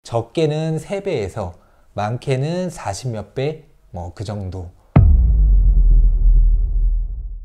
적게는 3배에서 많게는 40몇 배, 뭐 그 정도.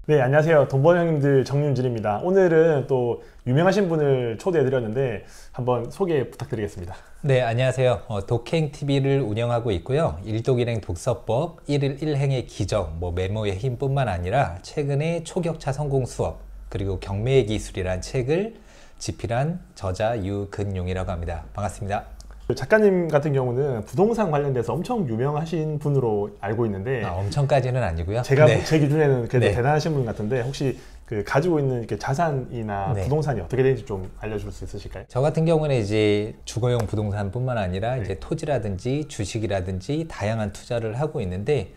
네, 안녕하세요. 돈 버는 형님들 정윤진입니다. 오늘은 또 유명하신 분을 초대해드렸는데 한번 소개 부탁드리겠습니다. 네, 안녕하세요. 독행TV를 운영하고 있고요. 일독일행 독서법, 1일 1행의 기적, 메모의 힘뿐만 아니라 최근에 초격차 성공 수업, 그리고 경매의 기술이란 책을 집필한 저자 유근용이라고 합니다. 반갑습니다. 작가님 같은 경우는 부동산 관련돼서 엄청 유명하신 분으로 알고 있는데 엄청까지는 아니고요. 제가 네. 제 기준에는 그래도 네. 대단하신 분 같은데 혹시 가지고 있는 이렇게 자산이나 네. 부동산이 어떻게 되는지 좀 알려줄 수 있으실까요? 저 같은 경우는 이제 주거용 부동산뿐만 아니라 네. 이제 토지라든지 주식이라든지 다양한 투자를 하고 있는데,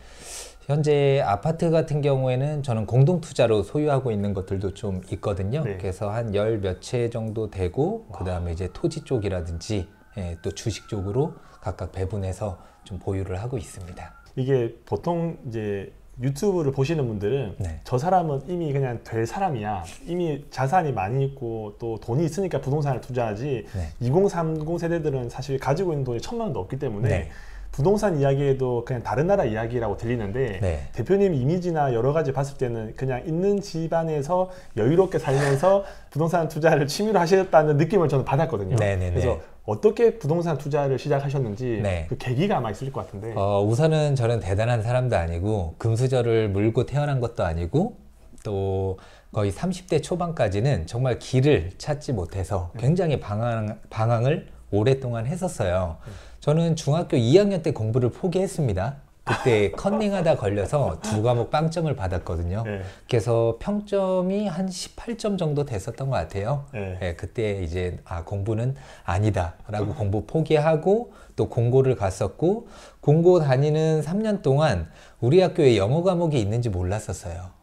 현재 아파트 같은 경우에는 저는 공동 투자로 소유하고 있는 것들도 좀 있거든요. 네. 그래서 한 열 몇 채 정도 되고, 그 다음에 이제 토지 쪽이라든지 또 주식 쪽으로 각각 배분해서 좀 보유를 하고 있습니다. 이게 보통 이제 유튜브를 보시는 분들은 네. 저 사람은 이미 그냥 될 사람이야, 이미 자산이 많이 있고 또 돈이 있으니까 부동산을 투자하지, 네. 2030 세대들은 사실 가지고 있는 돈이 1000만 원도 없기 때문에 네. 부동산 이야기에도 그냥 다른 나라 이야기라고 들리는데, 네. 대표님 이미지나 여러 가지 봤을 때는 그냥 있는 집안에서 여유롭게 살면서 부동산 투자를 취미로 하셨다는 느낌을 저는 받았거든요. 네네네. 그래서 어떻게 부동산 투자를 시작하셨는지 네. 그 계기가 아마 있을 것 같은데. 우선은 저는 대단한 사람도 아니고 금수저를 물고 태어난 것도 아니고, 또 거의 30대 초반까지는 정말 길을 찾지 못해서 굉장히 방황을 오랫동안 했었어요. 저는 중학교 2학년 때 공부를 포기했습니다. 그때 컨닝하다 걸려서 2과목 빵점을 받았거든요. 네. 그래서 평점이 한 18점 정도 됐었던 것 같아요. 네. 그때 이제 공부는 아니다 라고 공부 포기하고 또 공고를 갔었고, 공고 다니는 3년 동안 우리 학교에 영어 과목이 있는지 몰랐었어요.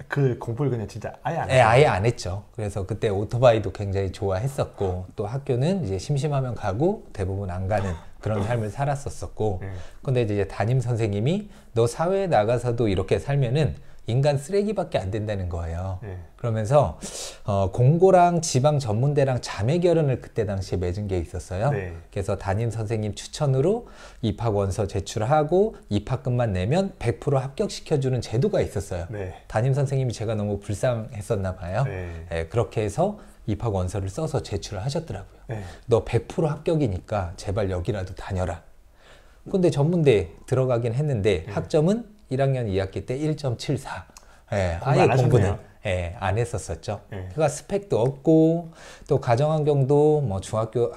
그 공부를 그냥 진짜 아예 안 네, 했어요. 아예 안 했죠. 그래서 그때 오토바이도 굉장히 좋아했었고, 또 학교는 이제 심심하면 가고 대부분 안 가는 그런 삶을 살았었고, 근데 이제 담임 선생님이 너 사회에 나가서도 이렇게 살면은 인간 쓰레기밖에 안 된다는 거예요. 네. 그러면서 공고랑 지방 전문대랑 자매 결연을 그때 당시에 맺은 게 있었어요. 네. 그래서 담임 선생님 추천으로 입학 원서 제출하고 입학금만 내면 100% 합격시켜주는 제도가 있었어요. 네. 담임 선생님이 제가 너무 불쌍했었나 봐요. 네. 그렇게 해서 입학 원서를 써서 제출을 하셨더라고요. 네. 너 100% 합격이니까 제발 여기라도 다녀라. 근데 전문대 들어가긴 했는데 학점은 1학년 2학기 때 1.74. 아예 공부는 안 했었었죠. 그러니까 스펙도 없고, 또 가정환경도 중학교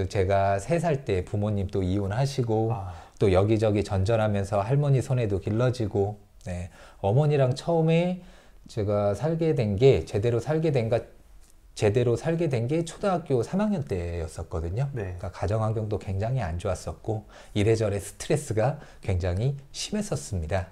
제가 3살 때 부모님 또 이혼하시고 또 여기저기 전전하면서 할머니 손에도 길러지고, 어머니랑 처음에 제가 살게 된 게 제대로 살게 된 게 초등학교 3학년 때였었거든요. 그러니까 가정환경도 굉장히 안 좋았었고 이래저래 스트레스가 굉장히 심했었습니다.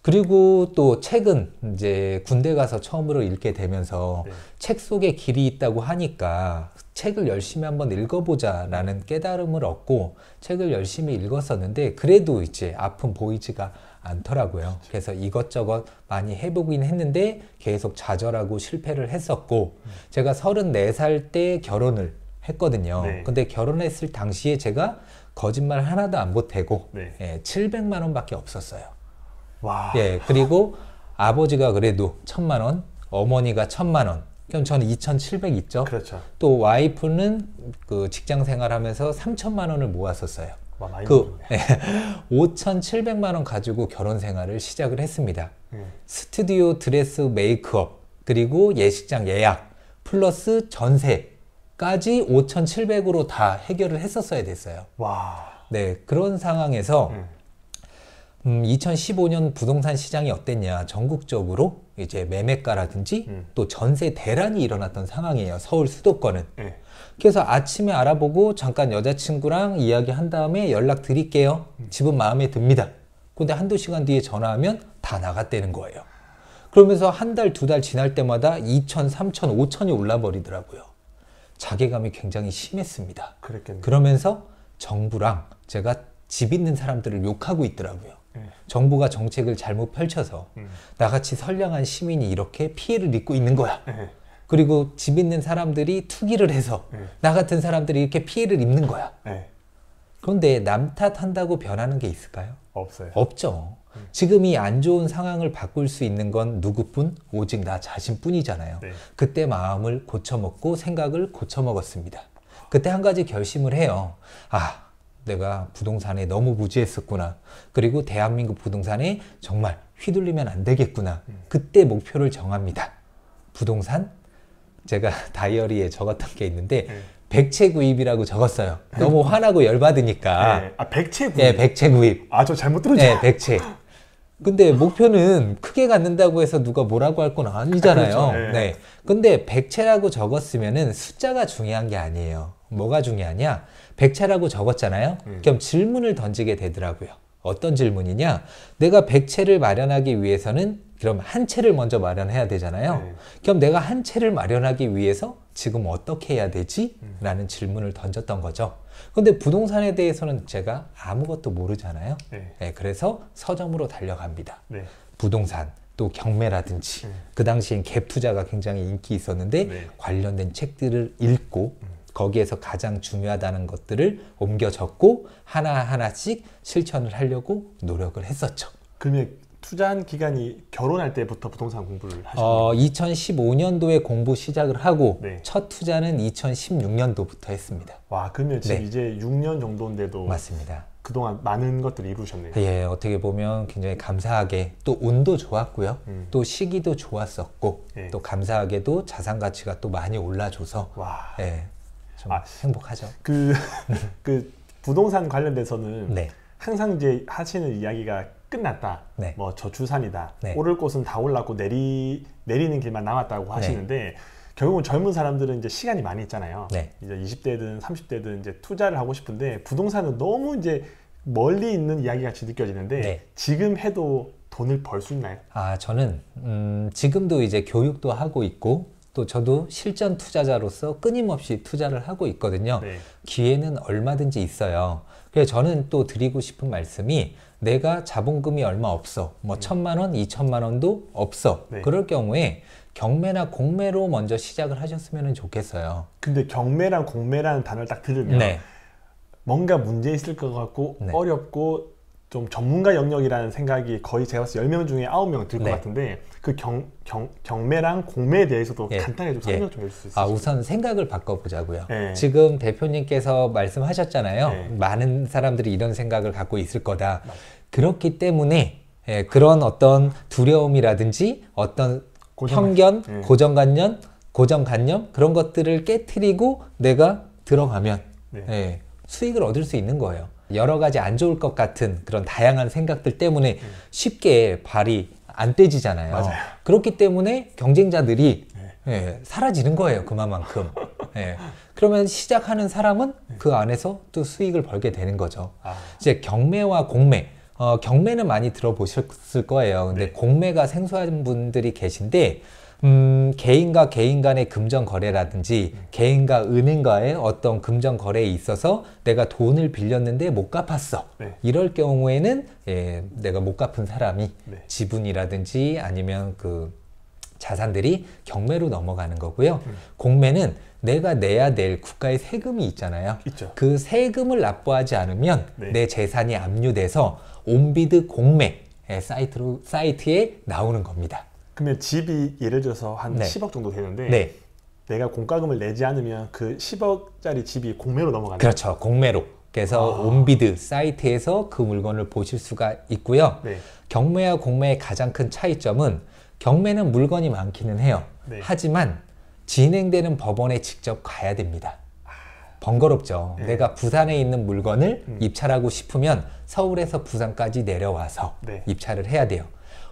그리고 또 책은 이제 군대 가서 처음으로 읽게 되면서 책 속에 길이 있다고 하니까 책을 열심히 한번 읽어보자 라는 깨달음을 얻고 책을 열심히 읽었었는데, 그래도 이제 앞은 보이지가 않더라고요. 그래서 이것저것 많이 해보긴 했는데 계속 좌절하고 실패를 했었고, 제가 34살 때 결혼을 했거든요. 근데 결혼했을 당시에 제가 거짓말 하나도 안 보태고 700만 원밖에 없었어요. 와. 그리고 아버지가 그래도 1000만 원, 어머니가 1000만 원, 그럼 저는 2700 있죠. 그렇죠. 또 와이프는 그 직장 생활하면서 3000만 원을 모았었어요. 와, 많이 그 5,700만 원 가지고 결혼 생활을 시작을 했습니다. 스튜디오 드레스 메이크업, 그리고 예식장 예약, 플러스 전세까지 5,700으로 다 해결을 했었어야 됐어요. 와. 그런 상황에서 2015년 부동산 시장이 어땠냐, 전국적으로 이제 매매가라든지 또 전세 대란이 일어났던 상황이에요. 서울 수도권은. 그래서 아침에 알아보고 잠깐 여자친구랑 이야기한 다음에 연락 드릴게요. 집은 마음에 듭니다. 근데 한두 시간 뒤에 전화하면 다 나갔다는 거예요. 그러면서 한 달, 2달 지날 때마다 2천, 3천, 5천이 올라 버리더라고요. 자괴감이 굉장히 심했습니다. 그랬겠네요. 그러면서 정부랑 제가 집 있는 사람들을 욕하고 있더라고요. 정부가 정책을 잘못 펼쳐서 나같이 선량한 시민이 이렇게 피해를 입고 있는 거야. 그리고 집 있는 사람들이 투기를 해서 나 같은 사람들이 이렇게 피해를 입는 거야. 그런데 남 탓한다고 변하는 게 있을까요? 없어요. 없죠. 지금 이 안 좋은 상황을 바꿀 수 있는 건 누구뿐? 오직 나 자신뿐이잖아요. 그때 마음을 고쳐먹고 생각을 고쳐먹었습니다. 그때 한 가지 결심을 해요. 아, 내가 부동산에 너무 무지했었구나. 그리고 대한민국 부동산에 정말 휘둘리면 안 되겠구나. 그때 목표를 정합니다. 부동산? 제가 다이어리에 적었던 게 있는데 백채 구입이라고 적었어요. 너무 화나고 열받으니까. 백채 구입? 네, 백채 구입. 저 잘못 들었죠? 네, 백채. 근데 목표는 크게 갖는다고 해서 누가 뭐라고 할 건 아니잖아요. 그렇죠. 네. 근데 백채라고 적었으면은 숫자가 중요한 게 아니에요. 뭐가 중요하냐? 백채라고 적었잖아요. 그럼 질문을 던지게 되더라고요. 어떤 질문이냐? 내가 백채를 마련하기 위해서는 그럼 한 채를 먼저 마련해야 되잖아요. 그럼 내가 한 채를 마련하기 위해서 지금 어떻게 해야 되지? 라는 질문을 던졌던 거죠. 근데 부동산에 대해서는 제가 아무것도 모르잖아요. 네, 그래서 서점으로 달려갑니다. 부동산, 또 경매라든지 그 당시엔 갭 투자가 굉장히 인기 있었는데 관련된 책들을 읽고 거기에서 가장 중요하다는 것들을 옮겨 적고 하나하나씩 실천을 하려고 노력을 했었죠. 그러면 투자한 기간이 결혼할 때부터 부동산 공부를 하셨나요? 2015년도에 공부 시작을 하고 첫 투자는 2016년도부터 했습니다. 와, 그러면 지금 이제 6년 정도인데도 맞습니다. 그동안 많은 것들을 이루셨네요. 예, 어떻게 보면 굉장히 감사하게 또 운도 좋았고요. 또 시기도 좋았었고 또 감사하게도 자산 가치가 또 많이 올라줘서 좀 행복하죠. 그 부동산 관련돼서는 항상 이제 하시는 이야기가 끝났다. 뭐 저출산이다. 오를 곳은 다 올랐고 내리는 길만 남았다고 하시는데 결국은 젊은 사람들은 이제 시간이 많이 있잖아요. 이제 20대든 30대든 이제 투자를 하고 싶은데 부동산은 너무 이제 멀리 있는 이야기 같이 느껴지는데 지금 해도 돈을 벌 수 있나요? 저는 지금도 이제 교육도 하고 있고 또 저도 실전 투자자로서 끊임없이 투자를 하고 있거든요. 기회는 얼마든지 있어요. 그래서 저는 또 드리고 싶은 말씀이 내가 자본금이 얼마 없어. 뭐 1,000만 원, 2,000만 원도 없어. 그럴 경우에 경매나 공매로 먼저 시작을 하셨으면 좋겠어요. 근데 경매랑 공매라는 단어를 딱 들으면 뭔가 문제 있을 것 같고 어렵고 좀 전문가 영역이라는 생각이 거의 제가 봤을 때 10명 중에 9명 들 것 같은데 그 경매랑 공매에 대해서도 간단하게 좀 설명 좀 해줄 수 있으세요? 우선 생각을 바꿔보자고요. 지금 대표님께서 말씀하셨잖아요. 많은 사람들이 이런 생각을 갖고 있을 거다. 그렇기 때문에 그런 어떤 두려움이라든지 어떤 편견, 고정관념 그런 것들을 깨트리고 내가 들어가면 수익을 얻을 수 있는 거예요. 여러 가지 안 좋을 것 같은 그런 다양한 생각들 때문에 쉽게 발이 안 떼지잖아요. 맞아요. 그렇기 때문에 경쟁자들이 사라지는 거예요. 그만큼. 그러면 시작하는 사람은 그 안에서 또 수익을 벌게 되는 거죠. 이제 경매와 공매. 경매는 많이 들어보셨을 거예요. 근데 공매가 생소한 분들이 계신데 개인과 개인 간의 금전 거래라든지 개인과 은행과의 어떤 금전 거래에 있어서 내가 돈을 빌렸는데 못 갚았어. 이럴 경우에는 내가 못 갚은 사람이 지분이라든지 아니면 그 자산들이 경매로 넘어가는 거고요. 공매는 내가 내야 될 국가의 세금이 있잖아요. 그 세금을 납부하지 않으면 내 재산이 압류돼서 온비드 공매 사이트에 나오는 겁니다. 그러면 집이 예를 들어서 한 10억 정도 되는데 내가 공과금을 내지 않으면 그 10억짜리 집이 공매로 넘어가는 거예요? 그렇죠. 공매로. 그래서 온비드 사이트에서 그 물건을 보실 수가 있고요. 경매와 공매의 가장 큰 차이점은 경매는 물건이 많기는 해요. 하지만 진행되는 법원에 직접 가야 됩니다. 번거롭죠. 내가 부산에 있는 물건을 입찰하고 싶으면 서울에서 부산까지 내려와서 입찰을 해야 돼요.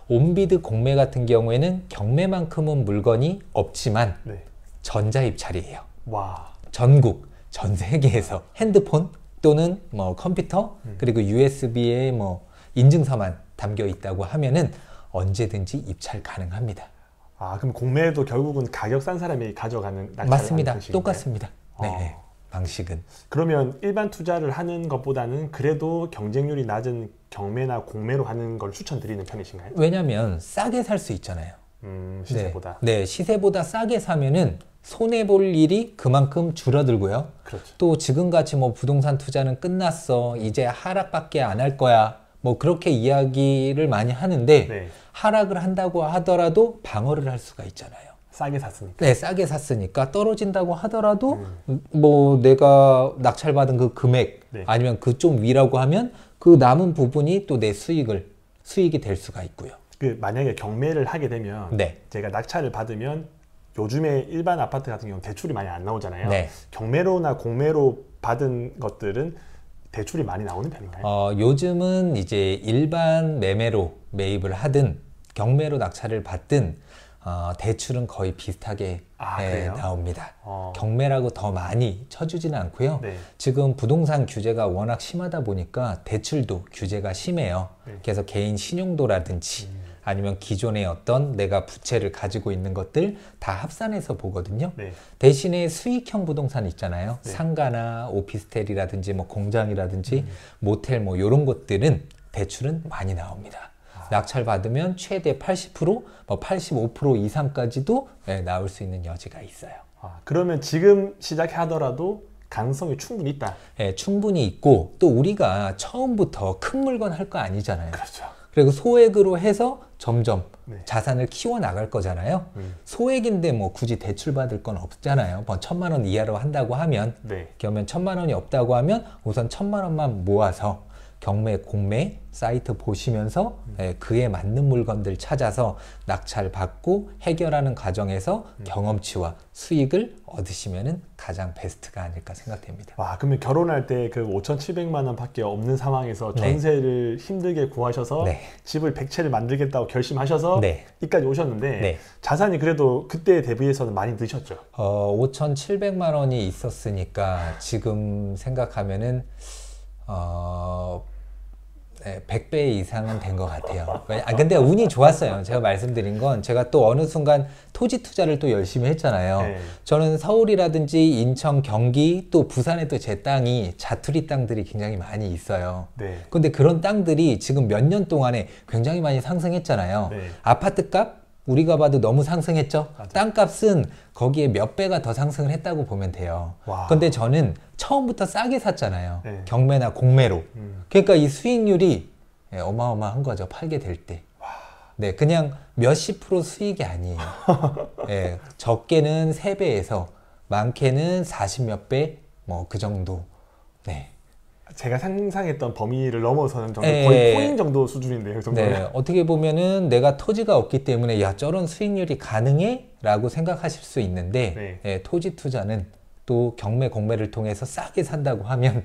온비드 공매 같은 경우에는 경매만큼은 물건이 없지만 전자입찰이에요. 전국, 전 세계에서 핸드폰 또는 뭐 컴퓨터 그리고 USB에 뭐 인증서만 담겨 있다고 하면은 언제든지 입찰 가능합니다. 그럼 공매도 결국은 가격 싼 사람이 가져가는 맞습니다. 똑같습니다. 방식은. 그러면 일반 투자를 하는 것보다는 그래도 경쟁률이 낮은 경매나 공매로 하는 걸 추천드리는 편이신가요? 왜냐하면 싸게 살 수 있잖아요. 시세보다. 네, 시세보다 싸게 사면은 손해볼 일이 그만큼 줄어들고요. 그렇죠. 또 지금같이 뭐 부동산 투자는 끝났어, 이제 하락밖에 안 할 거야, 뭐 그렇게 이야기를 많이 하는데 네. 하락을 한다고 하더라도 방어를 할 수가 있잖아요. 싸게 샀으니까. 네, 싸게 샀으니까 떨어진다고 하더라도 뭐 내가 낙찰받은 그 금액 네. 아니면 그 좀 위라고 하면 그 남은 부분이 또 내 수익이 될 수가 있고요. 그 만약에 경매를 하게 되면 네. 제가 낙찰을 받으면 요즘에 일반 아파트 같은 경우는 대출이 많이 안 나오잖아요. 네. 경매로나 공매로 받은 것들은 대출이 많이 나오는 편인가요? 요즘은 이제 일반 매매로 매입을 하든 경매로 낙찰을 받든 대출은 거의 비슷하게 나옵니다. 경매라고 더 많이 쳐주지는 않고요. 네. 지금 부동산 규제가 워낙 심하다 보니까 대출도 규제가 심해요. 네. 그래서 개인 신용도라든지 아니면 기존의 어떤 내가 부채를 가지고 있는 것들 다 합산해서 보거든요. 네. 대신에 수익형 부동산 있잖아요. 네. 상가나 오피스텔이라든지 뭐 공장이라든지 모텔 뭐 이런 것들은 대출은 많이 나옵니다. 낙찰 받으면 최대 80%, 뭐 85% 이상까지도 나올 수 있는 여지가 있어요. 그러면 지금 시작하더라도 가능성이 충분히 있다. 네, 충분히 있고 또 우리가 처음부터 큰 물건 할 거 아니잖아요. 그렇죠. 그리고 소액으로 해서 점점 네. 자산을 키워 나갈 거잖아요. 소액인데 뭐 굳이 대출 받을 건 없잖아요. 뭐 1,000만 원 이하로 한다고 하면 네. 그러면 1,000만 원이 없다고 하면 우선 1,000만 원만 모아서 경매, 공매 사이트 보시면서 그에 맞는 물건들 찾아서 낙찰 받고 해결하는 과정에서 경험치와 수익을 얻으시면은 가장 베스트가 아닐까 생각됩니다. 와, 그러면 결혼할 때 그 5,700만 원밖에 없는 상황에서 전세를 힘들게 구하셔서 집을 100채를 만들겠다고 결심하셔서 이까지 오셨는데 자산이 그래도 그때에 대비해서는 많이 드셨죠? 5,700만 원이 있었으니까 지금 생각하면은 100배 이상은 된 것 같아요. 근데 운이 좋았어요. 제가 말씀드린 건 제가 또 어느 순간 토지 투자를 또 열심히 했잖아요. 네. 저는 서울이라든지 인천, 경기 또 부산에도 제 땅이 자투리 땅들이 굉장히 많이 있어요. 네. 근데 그런 땅들이 지금 몇 년 동안에 굉장히 많이 상승했잖아요. 네. 아파트 값 우리가 봐도 너무 상승했죠. 맞아. 땅값은 거기에 몇 배가 더 상승을 했다고 보면 돼요. 와. 근데 저는 처음부터 싸게 샀잖아요. 네. 경매나 공매로. 그러니까 이 수익률이 어마어마한 거죠. 팔게 될 때. 네, 그냥 몇십 프로 수익이 아니에요. 네, 적게는 3배에서 많게는 40몇 배, 뭐 그 정도. 네. 제가 상상했던 범위를 넘어서는 정도 거의 코인 정도 수준인데요. 그 정도는. 네, 어떻게 보면은 내가 토지가 없기 때문에 야 저런 수익률이 가능해? 라고 생각하실 수 있는데 토지 투자는 또 경매 공매를 통해서 싸게 산다고 하면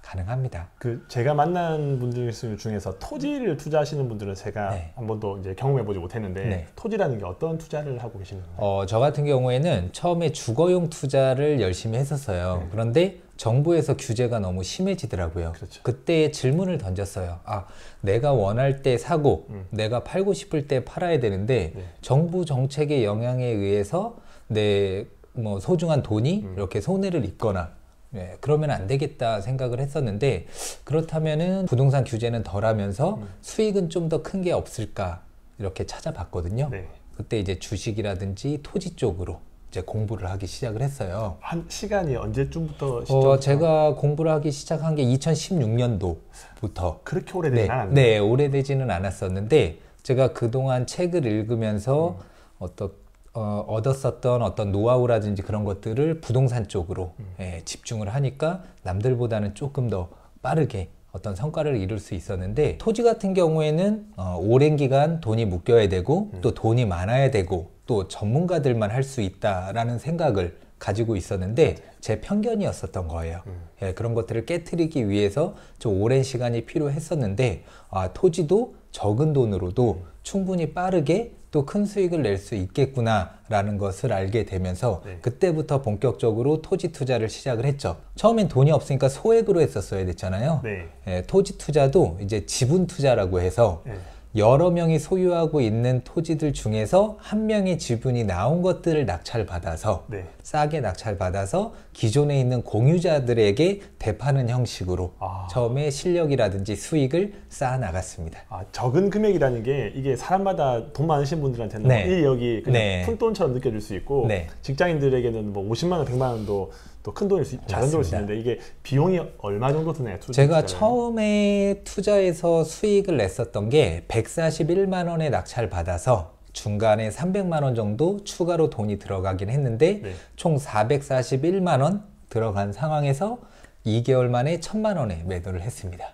가능합니다. 그 제가 만난 분들 중에서 토지를 투자하시는 분들은 제가 한 번도 이제 경험해 보지 못했는데 토지라는 게 어떤 투자를 하고 계시는 건가요? 저 같은 경우에는 처음에 주거용 투자를 열심히 했었어요. 그런데 정부에서 규제가 너무 심해지더라고요. 그렇죠. 그때 질문을 던졌어요. 내가 원할 때 사고 내가 팔고 싶을 때 팔아야 되는데 정부 정책의 영향에 의해서 내 뭐 소중한 돈이 이렇게 손해를 입거나 그러면 안 되겠다 생각을 했었는데 그렇다면은 부동산 규제는 덜하면서 수익은 좀 더 큰 게 없을까 이렇게 찾아봤거든요. 그때 이제 주식이라든지 토지 쪽으로 이제 공부를 하기 시작을 했어요. 한 시간이 언제쯤부터 제가 공부를 하기 시작한 게 2016년도부터. 그렇게 오래되진 않았네요. 네, 오래되지는 않았었는데 제가 그동안 책을 읽으면서 얻었었던 어떤 노하우라든지 그런 것들을 부동산 쪽으로 집중을 하니까 남들보다는 조금 더 빠르게 어떤 성과를 이룰 수 있었는데 토지 같은 경우에는 오랜 기간 돈이 묶여야 되고 또 돈이 많아야 되고 또 전문가들만 할 수 있다라는 생각을 가지고 있었는데 제 편견이었었던 거예요. 그런 것들을 깨트리기 위해서 좀 오랜 시간이 필요했었는데 토지도 적은 돈으로도 충분히 빠르게 또 큰 수익을 낼 수 있겠구나 라는 것을 알게 되면서 그때부터 본격적으로 토지 투자를 시작을 했죠. 처음엔 돈이 없으니까 소액으로 했었어야 됐잖아요. 토지 투자도 이제 지분 투자라고 해서 여러 명이 소유하고 있는 토지들 중에서 한 명의 지분이 나온 것들을 낙찰받아서 네. 싸게 낙찰받아서 기존에 있는 공유자들에게 대파는 형식으로 처음에 실력이라든지 수익을 쌓아 나갔습니다. 적은 금액이라는 게 이게 사람마다 돈 많으신 분들한테는 네. 1억이 그냥 네. 푼돈처럼 느껴질 수 있고 네. 직장인들에게는 뭐 50만 원, 100만 원도 또 큰 돈일 수, 작은 돈일 수 있는데 이게 비용이 얼마 정도 드나요? 제가 처음에 투자해서 수익을 냈었던 게 141만 원에 낙찰 받아서 중간에 300만 원 정도 추가로 돈이 들어가긴 했는데 네. 총 441만 원 들어간 상황에서 2개월 만에 1000만 원에 매도를 했습니다.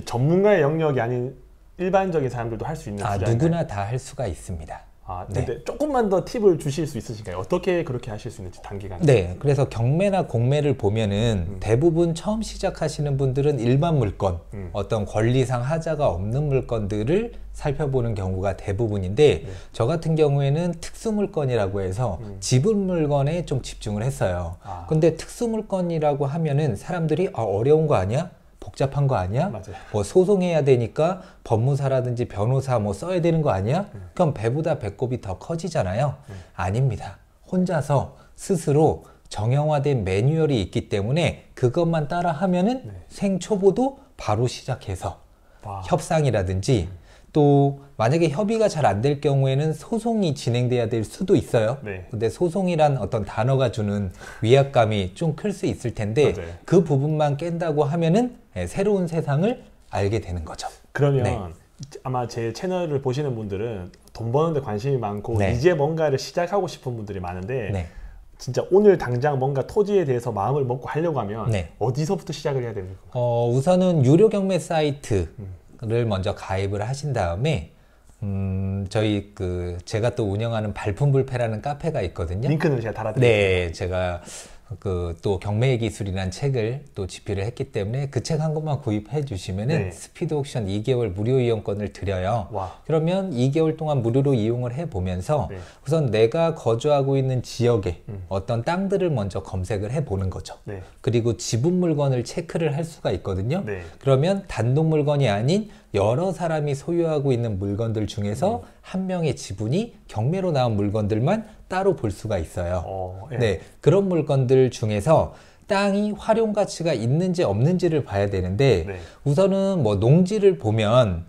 전문가의 영역이 아닌 일반적인 사람들도 할 수 있는 투자인가요? 누구나 다 할 수가 있습니다. 근데 네. 조금만 더 팁을 주실 수 있으실까요? 어떻게 그렇게 하실 수 있는지 단기간에. 네, 그래서 경매나 공매를 보면은 대부분 처음 시작하시는 분들은 일반 물건, 어떤 권리상 하자가 없는 물건들을 살펴보는 경우가 대부분인데 네. 저 같은 경우에는 특수 물건이라고 해서 지분 물건에 좀 집중을 했어요. 근데 특수 물건이라고 하면은 사람들이 어려운 거 아니야? 복잡한 거 아니야? 맞아요. 뭐 소송해야 되니까 법무사라든지 변호사 뭐 써야 되는 거 아니야? 그럼 배보다 배꼽이 더 커지잖아요. 아닙니다. 혼자서 스스로 정형화된 매뉴얼이 있기 때문에 그것만 따라 하면은 네. 생초보도 바로 시작해서 협상이라든지 또 만약에 협의가 잘 안 될 경우에는 소송이 진행돼야 될 수도 있어요. 네. 근데 소송이란 어떤 단어가 주는 위압감이 좀 클 수 있을 텐데 맞아요. 그 부분만 깬다고 하면은 새로운 세상을 알게 되는 거죠. 그러면 네. 아마 제 채널을 보시는 분들은 돈 버는 데 관심이 많고 네. 이제 뭔가를 시작하고 싶은 분들이 많은데 네. 진짜 오늘 당장 뭔가 토지에 대해서 마음을 먹고 하려고 하면 네. 어디서부터 시작을 해야 되는 건가요? 우선은 유료 경매 사이트를 먼저 가입을 하신 다음에 저희 제가 또 운영하는 발품불패라는 카페가 있거든요. 링크는 제가 달아드릴게요. 네, 제가 또 경매의 기술이라는 책을 또 집필을 했기 때문에 그 책 한 권만 구입해 주시면은 네. 스피드 옥션 2개월 무료 이용권을 드려요. 와. 그러면 2개월 동안 무료로 이용을 해 보면서 네. 우선 내가 거주하고 있는 지역에 어떤 땅들을 먼저 검색을 해 보는 거죠. 네. 그리고 지분 물건을 체크를 할 수가 있거든요. 네. 그러면 단독 물건이 아닌 여러 사람이 소유하고 있는 물건들 중에서 한 명의 지분이 경매로 나온 물건들만 따로 볼 수가 있어요. 예. 네, 그런 물건들 중에서 땅이 활용 가치가 있는지 없는지를 봐야 되는데 네. 우선은 뭐 농지를 보면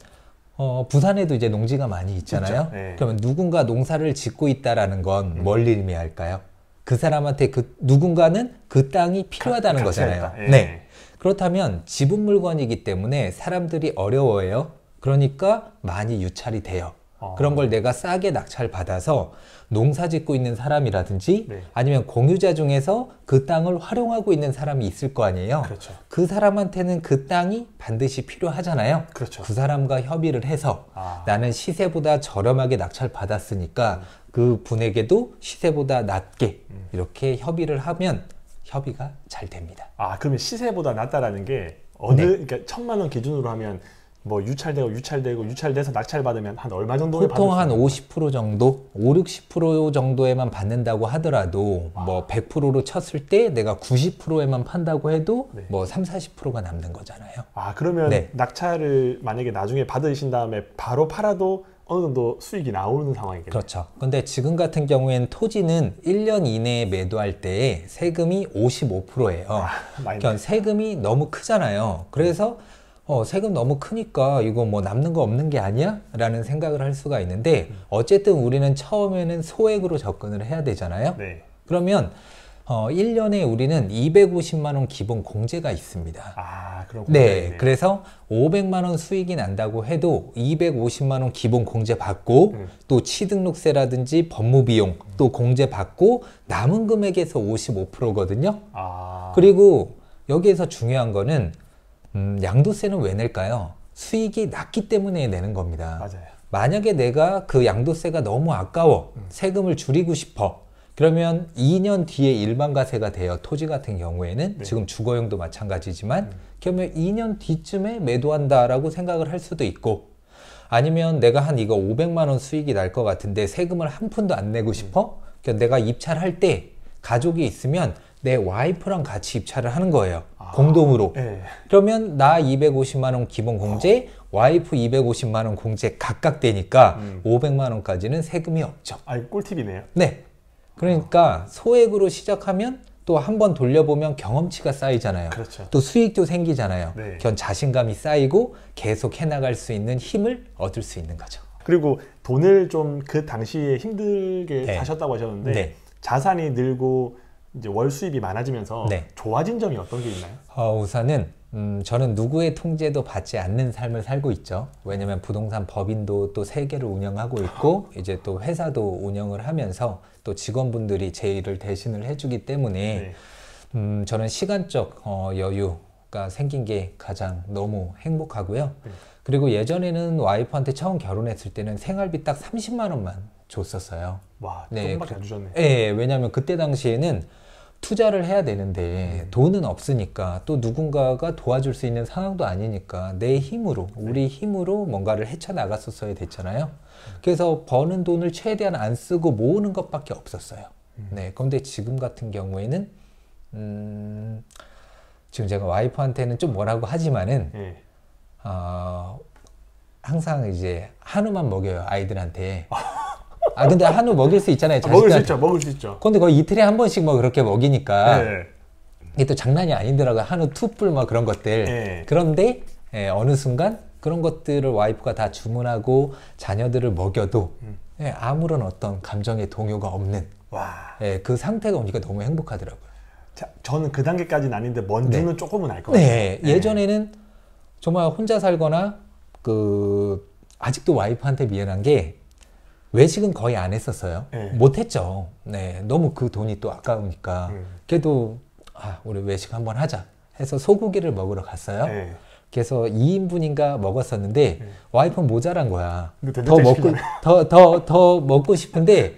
부산에도 이제 농지가 많이 있잖아요. 네. 그러면 누군가 농사를 짓고 있다라는 건 뭘 의미할까요? 그 사람한테 그 누군가는 그 땅이 필요하다는 거잖아요. 네. 네. 그렇다면 지분 물건이기 때문에 사람들이 어려워해요. 그러니까 많이 유찰이 돼요. 그런 걸 내가 싸게 낙찰 받아서 농사 짓고 있는 사람이라든지 네. 아니면 공유자 중에서 그 땅을 활용하고 있는 사람이 있을 거 아니에요. 그렇죠. 그 사람한테는 그 땅이 반드시 필요하잖아요. 그렇죠. 그 사람과 협의를 해서 나는 시세보다 저렴하게 낙찰 받았으니까 그 분에게도 시세보다 낮게 이렇게 협의를 하면 협의가 잘 됩니다. 그러면 시세보다 낮다라는 게 네. 그러니까 1000만 원 기준으로 하면 뭐 유찰돼서 낙찰 받으면 한 얼마 정도에 보통 한 50% 정도, 50-60% 정도에만 받는다고 하더라도 뭐 100%로 쳤을 때 내가 90%에만 판다고 해도 네. 뭐 30-40%가 남는 거잖아요. 그러면 네. 낙찰을 만약에 나중에 받으신 다음에 바로 팔아도 어느 정도 수익이 나오는 상황이겠네요. 그렇죠. 근데 지금 같은 경우에는 토지는 1년 이내에 매도할 때 세금이 55%예요. 그러니까 세금이 너무 크잖아요. 그래서 세금 너무 크니까 이거 뭐 남는 거 없는 게 아니야? 라는 생각을 할 수가 있는데 어쨌든 우리는 처음에는 소액으로 접근을 해야 되잖아요. 네. 그러면 1년에 우리는 250만 원 기본 공제가 있습니다. 그럼 네, 그래서 500만 원 수익이 난다고 해도 250만 원 기본 공제 받고 또 취등록세라든지 법무비용 또 공제 받고 남은 금액에서 55%거든요. 그리고 여기에서 중요한 거는 양도세는 왜 낼까요? 수익이 낮기 때문에 내는 겁니다. 맞아요. 만약에 내가 그 양도세가 너무 아까워 세금을 줄이고 싶어 그러면 2년 뒤에 일반과세가 돼요. 토지 같은 경우에는 네. 지금 주거용도 마찬가지지만 그러면 2년 뒤쯤에 매도한다라고 생각을 할 수도 있고 아니면 내가 한 이거 500만 원 수익이 날 것 같은데 세금을 한 푼도 안 내고 싶어? 그러니까 내가 입찰할 때 가족이 있으면 내 와이프랑 같이 입찰을 하는 거예요. 공동으로. 네. 그러면 나 250만 원 기본 공제, 와이프 250만 원 공제 각각 되니까 500만 원까지는 세금이 없죠. 아, 꿀팁이네요. 네. 그러니까 소액으로 시작하면 또 한 번 돌려보면 경험치가 쌓이잖아요. 그렇죠. 또 수익도 생기잖아요. 네. 자신감이 쌓이고 계속 해나갈 수 있는 힘을 얻을 수 있는 거죠. 그리고 돈을 좀 그 당시에 힘들게 네. 사셨다고 하셨는데 네. 자산이 늘고 이제 월 수입이 많아지면서 네. 좋아진 점이 어떤 게 있나요? 우선은 저는 누구의 통제도 받지 않는 삶을 살고 있죠. 왜냐면 부동산 법인도 또 3개를 운영하고 있고 이제 또 회사도 운영을 하면서 또 직원분들이 제 일을 대신을 해주기 때문에 네. 저는 시간적 여유가 생긴 게 가장 너무 행복하고요. 네. 그리고 예전에는 와이프한테 처음 결혼했을 때는 생활비 딱 30만 원만 줬었어요. 와, 네, 조금밖에 안 주셨네. 네, 왜냐하면 그때 당시에는 투자를 해야 되는데 돈은 없으니까 또 누군가가 도와줄 수 있는 상황도 아니니까 내 힘으로 우리 힘으로 뭔가를 헤쳐나갔었어야 됐잖아요. 그래서 버는 돈을 최대한 안 쓰고 모으는 것밖에 없었어요. 네, 그런데 지금 같은 경우에는 지금 제가 와이프한테는 좀 뭐라고 하지만은 항상 이제 한우만 먹여요, 아이들한테. 근데 한우 먹일 수 있잖아요. 먹을 수 있죠. 근데 거의 이틀에 한 번씩 뭐 그렇게 먹이니까 네. 이게 또 장난이 아니더라고요. 한우 투뿔 뭐 그런 것들. 네. 그런데 어느 순간 그런 것들을 와이프가 다 주문하고 자녀들을 먹여도 아무런 어떤 감정의 동요가 없는 그 상태가 오니까 너무 행복하더라고요. 자, 저는 그 단계까지는 아닌데 뭔지는 조금은 알 것 같아요. 네. 예전에는 정말 혼자 살거나 아직도 와이프한테 미안한 게 외식은 거의 안 했었어요. 못했죠. 네, 너무 그 돈이 또 아까우니까. 그래도 우리 외식 한번 하자 해서 소고기를 먹으러 갔어요. 그래서 2인분인가 먹었었는데 와이프는 모자란 거야. 더 먹고 싶은데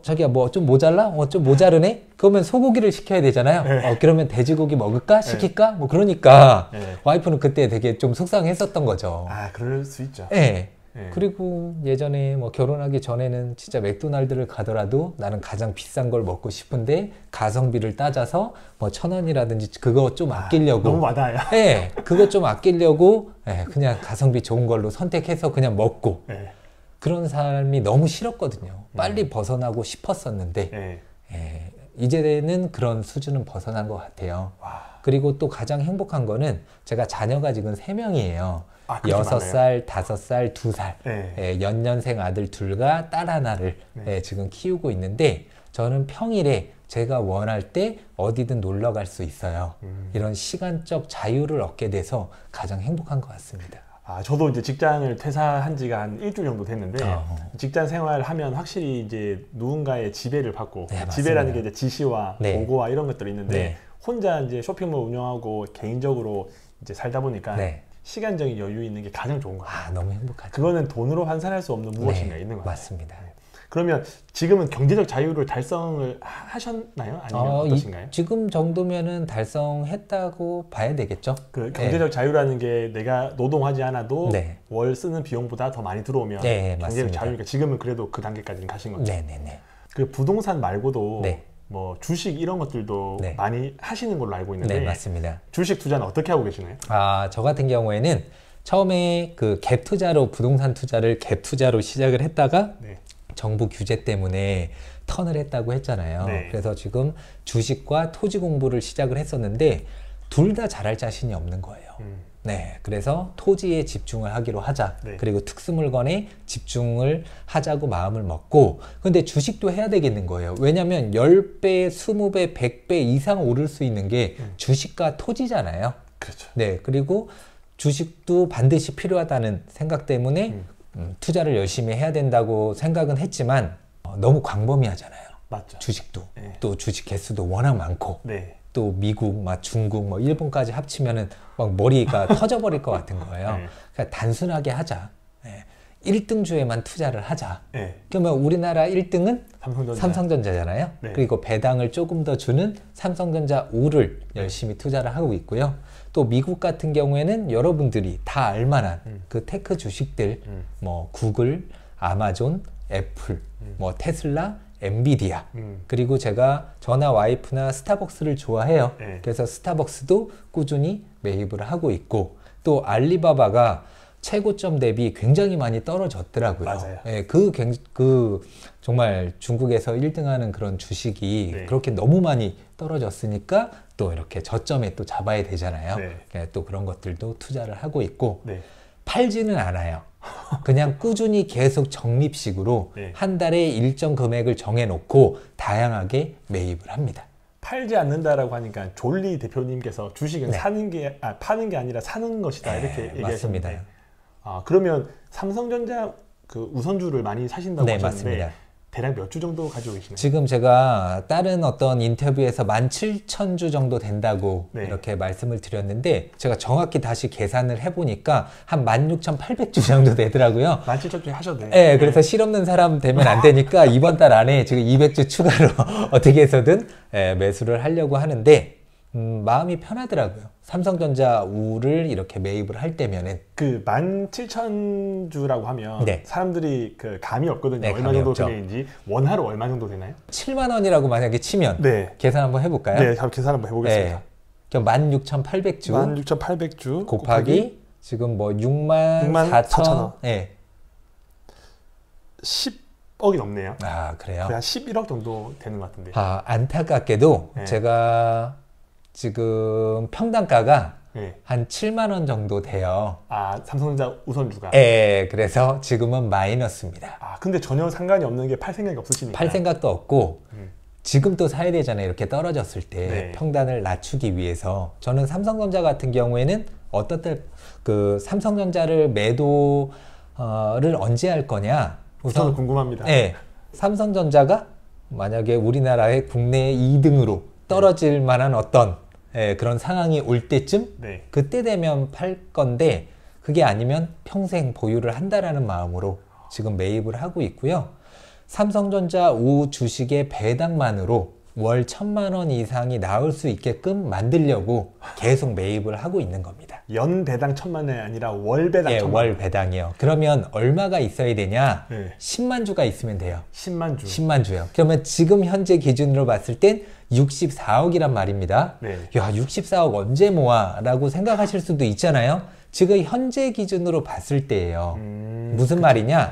자기야 뭐 좀 모자라? 좀 모자르네? 그러면 소고기를 시켜야 되잖아요. 그러면 돼지고기 먹을까? 시킬까? 뭐 그러니까 와이프는 그때 되게 좀 속상했었던 거죠. 그럴 수 있죠. 네. 그리고 예전에 뭐 결혼하기 전에는 진짜 맥도날드를 가더라도 나는 가장 비싼 걸 먹고 싶은데 가성비를 따져서 뭐 1,000원이라든지 그거 좀 아끼려고. 너무 많아요. 네. 그거 좀 아끼려고 그냥 가성비 좋은 걸로 선택해서 그냥 먹고. 그런 삶이 너무 싫었거든요. 빨리 벗어나고 싶었었는데 이제는 그런 수준은 벗어난 것 같아요. 그리고 또 가장 행복한 거는 제가 자녀가 지금 3명이에요. 6살, 5살, 2살 연년생 아들 2과 딸 하나를 지금 키우고 있는데 저는 평일에 제가 원할 때 어디든 놀러 갈 수 있어요. 이런 시간적 자유를 얻게 돼서 가장 행복한 것 같습니다. 저도 이제 직장을 퇴사한 지가 한 일주일 정도 됐는데 직장 생활 하면 확실히 이제 누군가의 지배를 받고 지배라는 게 이제 지시와 보고와 이런 것들이 있는데 혼자 이제 쇼핑몰 운영하고 개인적으로 이제 살다 보니까 시간적인 여유 있는 게 가장 좋은 것 같아요. 너무 행복하죠. 그거는 돈으로 환산할 수 없는 무엇인가 있는 것 같아요. 맞습니다. 그러면 지금은 경제적 자유를 달성을 하셨나요? 아니면 어떠신가요? 지금 정도면은 달성했다고 봐야 되겠죠. 그 경제적 자유라는 게 내가 노동하지 않아도 월 쓰는 비용보다 더 많이 들어오면 경제적 자유니까 지금은 그래도 그 단계까지는 가신 거죠. 그 부동산 말고도 뭐 주식 이런 것들도 많이 하시는 걸로 알고 있는데 맞습니다. 주식 투자는 어떻게 하고 계시나요? 저 같은 경우에는 처음에 그 갭 투자로 부동산 투자를 갭 투자로 시작을 했다가 정부 규제 때문에 턴을 했다고 했잖아요. 그래서 지금 주식과 토지 공부를 시작을 했었는데 둘 다 잘할 자신이 없는 거예요. 그래서 토지에 집중을 하기로 하자. 그리고 특수물건에 집중을 하자고 마음을 먹고 근데 주식도 해야 되겠는 거예요. 왜냐하면 10배, 20배, 100배 이상 오를 수 있는 게 주식과 토지잖아요. 그렇죠. 그리고 주식도 반드시 필요하다는 생각 때문에 투자를 열심히 해야 된다고 생각은 했지만 너무 광범위하잖아요. 맞죠. 주식도 또 주식 개수도 워낙 많고 또 미국, 중국, 일본까지 합치면은 막 머리가 터져버릴 것 같은 거예요. 그러니까 단순하게 하자. 1등주에만 투자를 하자. 그러면 우리나라 1등은 삼성전자잖아요. 그리고 배당을 조금 더 주는 삼성전자 5를 열심히 투자를 하고 있고요. 또 미국 같은 경우에는 여러분들이 다 알만한 그 테크 주식들, 뭐 구글, 아마존, 애플, 뭐 테슬라, 엔비디아. 그리고 제가 저나 와이프나 스타벅스를 좋아해요. 그래서 스타벅스도 꾸준히 매입을 하고 있고 또 알리바바가 최고점 대비 굉장히 많이 떨어졌더라고요. 맞아요. 예, 정말 중국에서 1등하는 그런 주식이 네. 그렇게 너무 많이 떨어졌으니까 또 이렇게 저점에 또 잡아야 되잖아요. 네. 예, 또 그런 것들도 투자를 하고 있고 네. 팔지는 않아요. 그냥 꾸준히 계속 적립식으로 네. 한 달에 일정 금액을 정해놓고 다양하게 매입을 합니다. 팔지 않는다라고 하니까 졸리 대표님께서 주식은 네. 파는 게 아니라 사는 것이다 이렇게 얘기하셨는데, 맞습니다. 그러면 삼성전자 그 우선주를 많이 사신다고 네, 하셨는데 맞습니다. 대략 몇 주 정도 가지고 계시나요? 지금 제가 다른 어떤 인터뷰에서 17,000주 정도 된다고 네. 이렇게 말씀을 드렸는데 제가 정확히 다시 계산을 해보니까 한 16,800주 정도 되더라고요. 17,000주 하셔도 돼요. 네, 그래서 실없는 사람 되면 안 되니까 이번 달 안에 지금 200주 추가로 어떻게 해서든 매수를 하려고 하는데 마음이 편하더라고요. 삼성전자 우를 이렇게 매입을 할 때면은 그 17,000주라고 하면 네. 사람들이 그 감이 없거든요. 네, 얼마 감이 정도 없죠. 금액인지. 원화로 얼마 정도 되나요? 7만 원이라고 만약에 치면 네. 계산 한번 해볼까요? 네, 한번 계산 한번 해보겠습니다. 네. 그럼 16,800주 16,800주 곱하기 지금 뭐 64,000원. 네. 10억이 넘네요. 아, 그래요? 거의 한 11억 정도 되는 것 같은데. 아, 안타깝게도 네. 제가 지금 평단가가 네. 한 7만 원 정도 돼요. 아, 삼성전자 우선주가. 예, 그래서 지금은 마이너스입니다. 아, 근데 전혀 상관이 없는 게 팔 생각이 없으시니까. 팔 생각도 없고 지금 또 사야 되잖아요. 이렇게 떨어졌을 때 네. 평단을 낮추기 위해서 저는 삼성전자 같은 경우에는 어떻든 그 삼성전자를 매도를 언제 할 거냐 우선 궁금합니다. 네, 삼성전자가 만약에 우리나라의 국내 2등으로 떨어질 만한 어떤 그런 상황이 올 때쯤 네. 그때 되면 팔 건데 그게 아니면 평생 보유를 한다라는 마음으로 지금 매입을 하고 있고요. 삼성전자 우 주식의 배당만으로 월 1,000만 원 이상이 나올 수 있게끔 만들려고 계속 매입을 하고 있는 겁니다. 연 배당 1,000만 원이 아니라 월 배당 1,000만 원. 월 배당이요. 그러면 얼마가 있어야 되냐? 네. 10만 주가 있으면 돼요. 10만 주. 10만 주요. 그러면 지금 현재 기준으로 봤을 땐 64억이란 말입니다. 네. 야, 64억 언제 모아? 라고 생각하실 수도 있잖아요. 지금 현재 기준으로 봤을 때예요. 무슨 말이냐?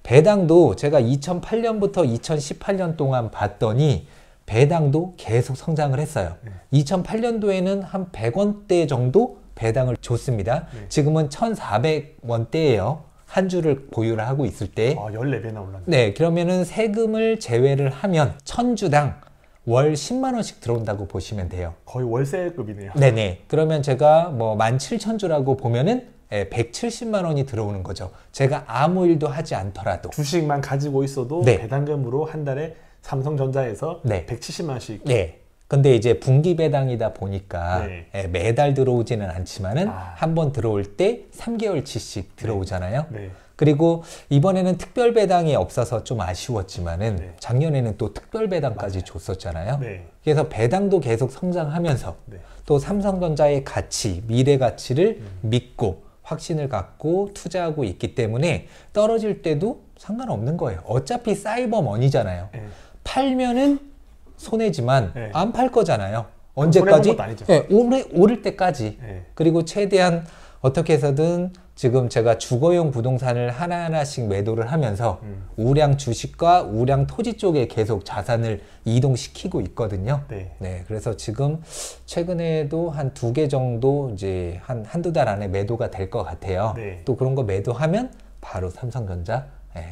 배당도 제가 2008년부터 2018년 동안 봤더니 배당도 계속 성장을 했어요. 2008년도에는 한 100원대 정도 배당을 줬습니다. 지금은 1,400원대예요. 한 주를 보유를 하고 있을 때. 14배나 올랐네. 네, 그러면은 세금을 제외를 하면 1,000주당 월 10만 원씩 들어온다고 보시면 돼요. 거의 월세급이네요. 네네. 그러면 제가 뭐 17,000주라고 보면은 170만 원이 들어오는 거죠. 제가 아무 일도 하지 않더라도. 주식만 가지고 있어도 네. 배당금으로 한 달에 삼성전자에서 네. 170만 원씩. 네. 근데 이제 분기 배당이다 보니까 네. 매달 들어오지는 않지만은 아. 한 번 들어올 때 3개월치씩 들어오잖아요. 네. 그리고 이번에는 특별 배당이 없어서 좀 아쉬웠지만은 네. 작년에는 또 특별 배당까지 줬었잖아요. 네. 그래서 배당도 계속 성장하면서 네. 또 삼성전자의 가치, 미래 가치를 믿고 확신을 갖고 투자하고 있기 때문에 떨어질 때도 상관없는 거예요. 어차피 사이버머니잖아요. 네. 팔면은 손해지만 네. 안 팔 거잖아요. 손해본 언제까지? 것도 아니죠. 네, 오를 때까지. 네. 그리고 최대한 어떻게 해서든 지금 제가 주거용 부동산을 하나하나씩 매도를 하면서 우량 주식과 우량 토지 쪽에 계속 자산을 이동시키고 있거든요. 네. 네, 그래서 지금 최근에도 한 2개 정도 이제 한두 달 안에 매도가 될 것 같아요. 네. 또 그런 거 매도하면 바로 삼성전자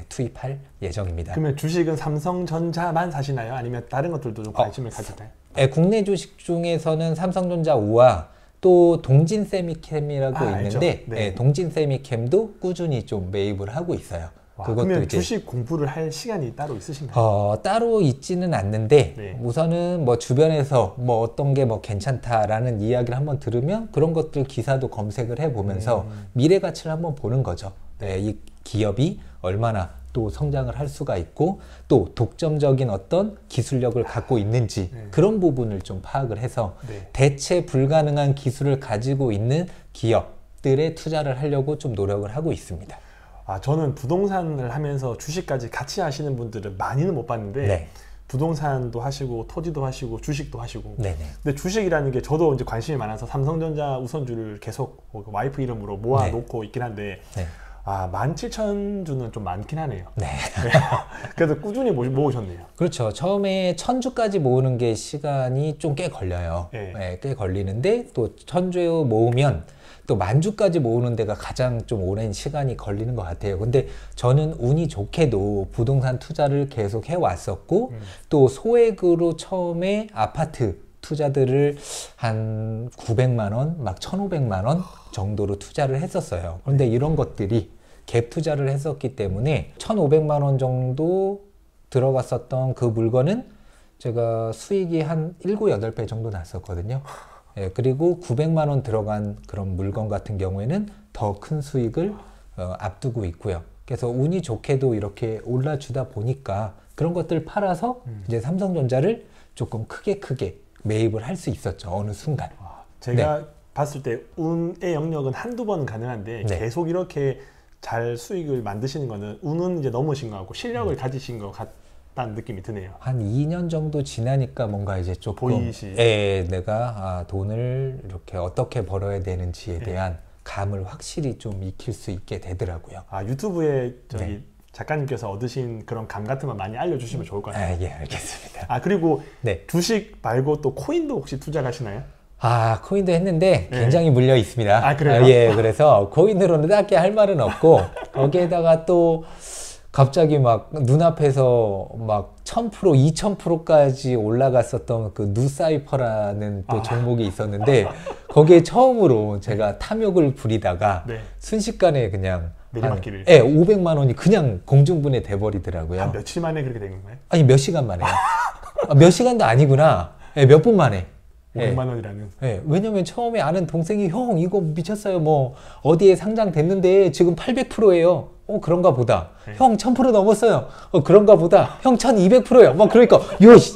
투입할 예정입니다. 그러면 주식은 삼성전자만 사시나요? 아니면 다른 것들도 좀 관심을 가질까요? 국내 주식 중에서는 삼성전자 우와 또 동진세미캠이라고 있는데 네. 동진세미캠도 꾸준히 좀 매입을 하고 있어요. 와, 그러면 주식 공부를 할 시간이 따로 있으신가요? 따로 있지는 않는데 네. 우선은 뭐 주변에서 뭐 어떤 게 뭐 괜찮다라는 이야기를 한번 들으면 그런 것들 기사도 검색을 해보면서 미래 가치를 한번 보는 거죠. 네, 이 기업이 얼마나 또 성장을 할 수가 있고 또 독점적인 어떤 기술력을 갖고 있는지 그런 부분을 좀 파악을 해서 대체 불가능한 기술을 가지고 있는 기업들에 투자를 하려고 좀 노력을 하고 있습니다. 저는 부동산을 하면서 주식까지 같이 하시는 분들은 많이는 못 봤는데 부동산도 하시고 토지도 하시고 주식도 하시고. 네네. 근데 주식이라는 게 저도 이제 관심이 많아서 삼성전자 우선주를 계속 와이프 이름으로 모아놓고 네. 있긴 한데 네. 17,000주는 좀 많긴 하네요. 네. 그래서 꾸준히 모으셨네요. 그렇죠. 처음에 1,000주까지 모으는 게 시간이 좀 꽤 걸려요. 네. 네, 꽤 걸리는데 또 1,000주 모으면 또 10,000주까지 모으는 데가 가장 좀 오랜 시간이 걸리는 것 같아요. 근데 저는 운이 좋게도 부동산 투자를 계속 해왔었고 또 소액으로 처음에 아파트 투자들을 한 900만 원, 막 1,500만 원 정도로 투자를 했었어요. 그런데 이런 것들이 갭 투자를 했었기 때문에 1,500만 원 정도 들어갔었던 그 물건은 제가 수익이 한 7, 8배 정도 났었거든요. 예, 그리고 900만 원 들어간 그런 물건 같은 경우에는 더 큰 수익을 앞두고 있고요. 그래서 운이 좋게도 이렇게 올라주다 보니까 그런 것들 팔아서 이제 삼성전자를 조금 크게 매입을 할 수 있었죠. 어느 순간. 제가 네. 봤을 때 운의 영역은 한두 번은 가능한데 네. 계속 이렇게 잘 수익을 만드시는 거는 운은 이제 넘으신 것 같고 실력을 가지신 것 같다는 느낌이 드네요. 한 2년 정도 지나니까 뭔가 이제 조금 내가 돈을 이렇게 어떻게 벌어야 되는지에 대한 감을 확실히 좀 익힐 수 있게 되더라고요. 유튜브에 저기 작가님께서 얻으신 그런 감 같은 거 많이 알려주시면 좋을 것 같아요. 예, 알겠습니다. 그리고 주식 말고 또 코인도 혹시 투자하시나요? 코인도 했는데 굉장히 물려 있습니다. 그래요? 예, 그래서 코인으로는 딱히 할 말은 없고 거기에다가 또 갑자기 막 눈앞에서 막 1000%, 2000%까지 올라갔었던 그 누사이퍼라는 또 종목이 있었는데 거기에 처음으로 제가 탐욕을 부리다가 순식간에 그냥 내리막길을 500만 원이 그냥 공중분해 돼버리더라고요. 한 며칠 만에 그렇게 된 건가요? 아니 몇 시간 만에요. 몇 시간도 아니구나. 몇 분 만에. 500만 원이라는. 왜냐면 처음에 아는 동생이 형 이거 미쳤어요. 뭐 어디에 상장됐는데 지금 800%예요. 그런가 보다. 형 1000% 넘었어요. 그런가 보다. 형 1200%예요. 뭐 그러니까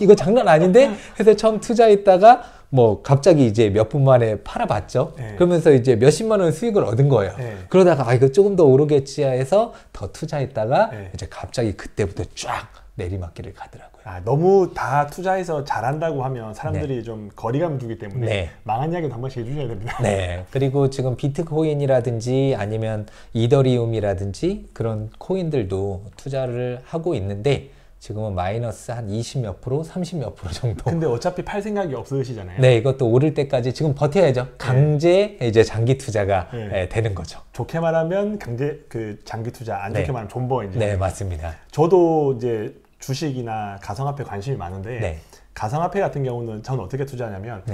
이거 장난 아닌데? 해서 처음 투자했다가 뭐 갑자기 이제 몇 분 만에 팔아봤죠. 그러면서 이제 몇십만 원 수익을 얻은 거예요. 그러다가 이거 조금 더 오르겠지 해서 더 투자했다가 이제 갑자기 그때부터 쫙 내리막길을 가더라고요. 너무 다 투자해서 잘한다고 하면 사람들이 좀 거리감 두기 때문에 망한 이야기도 한 번씩 해주셔야 됩니다. 네. 그리고 지금 비트코인이라든지 아니면 이더리움이라든지 그런 코인들도 투자를 하고 있는데 지금은 마이너스 한 20몇 프로, 30몇 프로 정도. 근데 어차피 팔 생각이 없으시잖아요. 네, 이것도 오를 때까지 지금 버텨야죠. 강제 이제 장기 투자가 되는 거죠. 좋게 말하면 강제 장기 투자, 안 좋게 말하면 존버 이제. 네, 맞습니다. 저도 이제 주식이나 가상화폐 관심이 많은데 가상화폐 같은 경우는 저는 어떻게 투자하냐면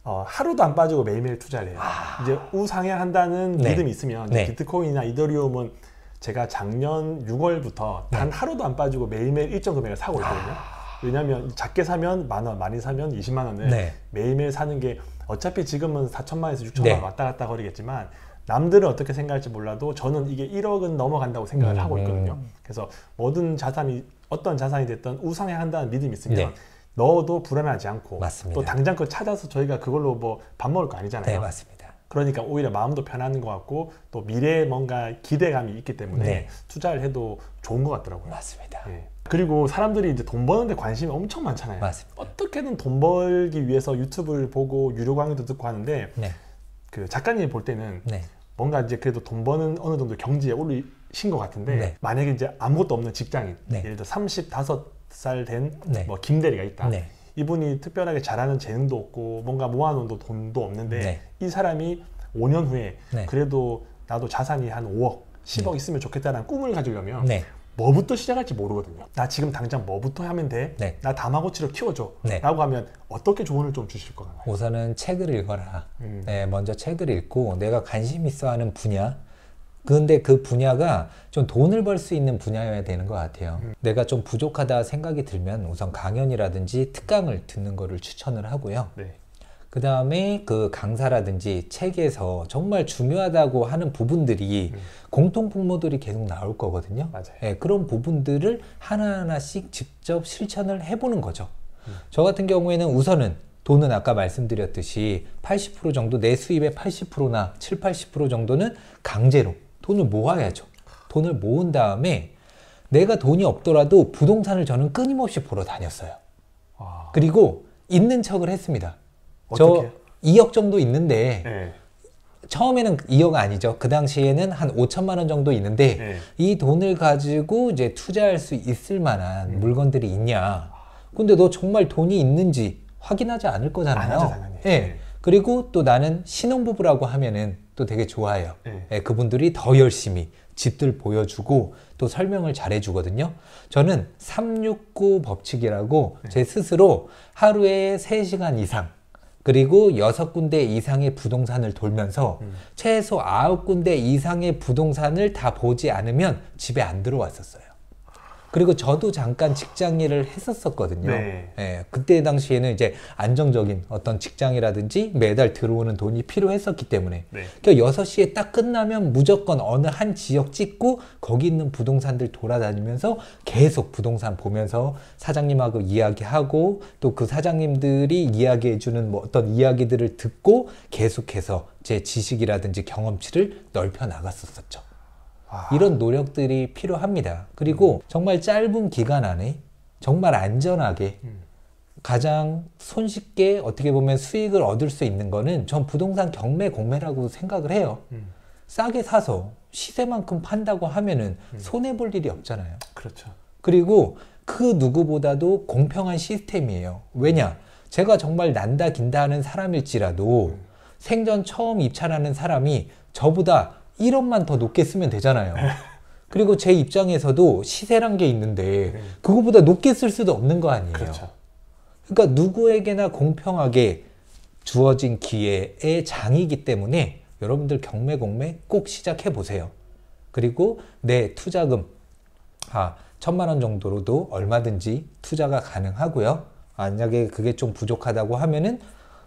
하루도 안 빠지고 매일매일 투자를 해요. 이제 우상향한다는 믿음이 있으면 비트코인이나 이더리움은 제가 작년 6월부터 단 하루도 안 빠지고 매일매일 일정 금액을 사고 있거든요. 왜냐하면 작게 사면 10,000원, 많이 사면 20만 원을 매일매일 사는 게 어차피 지금은 4천만에서 6천만 원 왔다 갔다 거리겠지만 남들은 어떻게 생각할지 몰라도 저는 이게 1억은 넘어간다고 생각을 하고 있거든요. 그래서 모든 자산이 어떤 자산이 됐든 우상향한다는 믿음이 있으면 넣어도 불안하지 않고 맞습니다. 또 당장 그걸 찾아서 저희가 그걸로 뭐 밥 먹을 거 아니잖아요. 네, 맞습니다. 그러니까 오히려 마음도 편한 것 같고 또 미래에 뭔가 기대감이 있기 때문에 투자를 해도 좋은 것 같더라고요. 맞습니다. 그리고 사람들이 이제 돈 버는데 관심이 엄청 많잖아요. 맞습니다. 어떻게든 돈 벌기 위해서 유튜브를 보고 유료 강의도 듣고 하는데 그 작가님이 볼 때는 뭔가 이제 그래도 돈 버는 어느 정도 경지에 오르신 것 같은데 만약에 이제 아무것도 없는 직장인 예를 들어 35살 된 뭐 김대리가 있다. 이분이 특별하게 잘하는 재능도 없고 뭔가 모아놓은 돈도 없는데 이 사람이 5년 후에 그래도 나도 자산이 한 5억, 10억 있으면 좋겠다는 꿈을 가지려면 뭐부터 시작할지 모르거든요. 나 지금 당장 뭐부터 하면 돼? 나 다마고치로 키워줘. 라고 하면 어떻게 조언을 좀 주실 것 같나요? 우선은 책을 읽어라. 먼저 책을 읽고 내가 관심 있어 하는 분야, 근데 그 분야가 좀 돈을 벌 수 있는 분야여야 되는 것 같아요. 내가 좀 부족하다 생각이 들면 우선 강연이라든지 특강을 듣는 거를 추천을 하고요. 그 다음에 그 강사라든지 책에서 정말 중요하다고 하는 부분들이 공통분모들이 계속 나올 거거든요. 그런 부분들을 하나하나씩 직접 실천을 해보는 거죠. 저 같은 경우에는 우선은 돈은 아까 말씀드렸듯이 80% 정도 내 수입의 80%나 7, 80% 정도는 강제로 돈을 모아야죠. 돈을 모은 다음에 내가 돈이 없더라도 부동산을 저는 끊임없이 보러 다녔어요. 그리고 있는 척을 했습니다. 어떻게? 저 2억 정도 있는데 네. 처음에는 2억 아니죠. 그 당시에는 한 5천만 원 정도 있는데 네. 이 돈을 가지고 이제 투자할 수 있을 만한 물건들이 있냐. 근데 너 정말 돈이 있는지 확인하지 않을 거잖아요. 안 하죠, 당연히. 네. 그리고 또 나는 신혼부부라고 하면은 또 되게 좋아해요. 네. 그분들이 더 열심히 집들 보여주고 또 설명을 잘해주거든요. 저는 369 법칙이라고 제 스스로 하루에 3시간 이상 그리고 6군데 이상의 부동산을 돌면서 최소 9군데 이상의 부동산을 다 보지 않으면 집에 안 들어왔었어요. 그리고 저도 잠깐 직장 일을 했었거든요. 네. 예, 그때 당시에는 이제 안정적인 어떤 직장이라든지 매달 들어오는 돈이 필요했었기 때문에 네. 그러니까 6시에 딱 끝나면 무조건 어느 한 지역 찍고 거기 있는 부동산들 돌아다니면서 계속 부동산 보면서 사장님하고 이야기하고 또 그 사장님들이 이야기해주는 뭐 어떤 이야기들을 듣고 계속해서 제 지식이라든지 경험치를 넓혀 나갔었죠. 이런 노력들이 필요합니다. 그리고 정말 짧은 기간 안에 정말 안전하게 가장 손쉽게 어떻게 보면 수익을 얻을 수 있는 거는 전 부동산 경매 공매라고 생각을 해요. 싸게 사서 시세만큼 판다고 하면은 손해볼 일이 없잖아요. 그렇죠. 그리고 그 누구보다도 공평한 시스템이에요. 왜냐? 제가 정말 난다 긴다 하는 사람일지라도 생전 처음 입찰하는 사람이 저보다 1억만 더 높게 쓰면 되잖아요. 그리고 제 입장에서도 시세란 게 있는데 그거보다 높게 쓸 수도 없는 거 아니에요. 그렇죠. 그러니까 누구에게나 공평하게 주어진 기회의 장이기 때문에 여러분들 경매 공매 꼭 시작해 보세요. 그리고 내 투자금 1,000만 원 정도로도 얼마든지 투자가 가능하고요. 만약에 그게 좀 부족하다고 하면은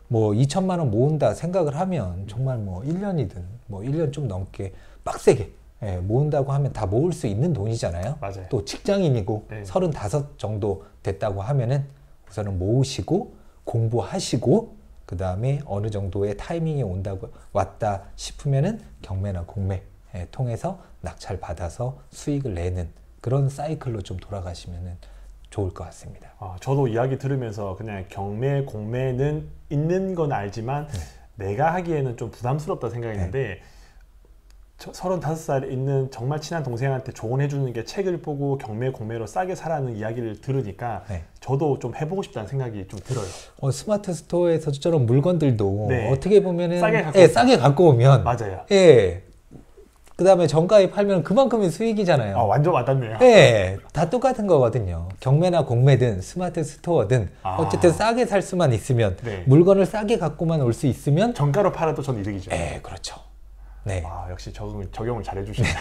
뭐 2천만 원 모은다 생각을 하면 정말 뭐 1년이든 뭐 1년 좀 넘게 빡세게 모은다고 하면 다 모을 수 있는 돈이잖아요. 맞아요. 또 직장인이고 네. 35 정도 됐다고 하면은 우선은 모으시고 공부하시고 그 다음에 어느 정도의 타이밍이 왔다 싶으면은 경매나 공매 통해서 낙찰 받아서 수익을 내는 그런 사이클로 좀 돌아가시면은 좋을 것 같습니다. 저도 이야기 들으면서 그냥 경매, 공매는 있는 건 알지만 내가 하기에는 좀 부담스럽다 생각했는데 35살에 있는 정말 친한 동생한테 조언해 주는 게 책을 보고 경매, 공매로 싸게 사라는 이야기를 들으니까 저도 좀 해보고 싶다는 생각이 좀 들어요. 스마트 스토어에서 저런 물건들도 어떻게 보면은 싸게 갖고 오면 맞아요. 그 다음에 정가에 팔면 그만큼의 수익이잖아요. 완전 와닿네요. 다 똑같은 거거든요. 경매나 공매든 스마트 스토어든 어쨌든 싸게 살 수만 있으면 물건을 싸게 갖고만 올 수 있으면 정가로 팔아도 전 이득이죠. 그렇죠. 역시 적용을 잘 해주시네요.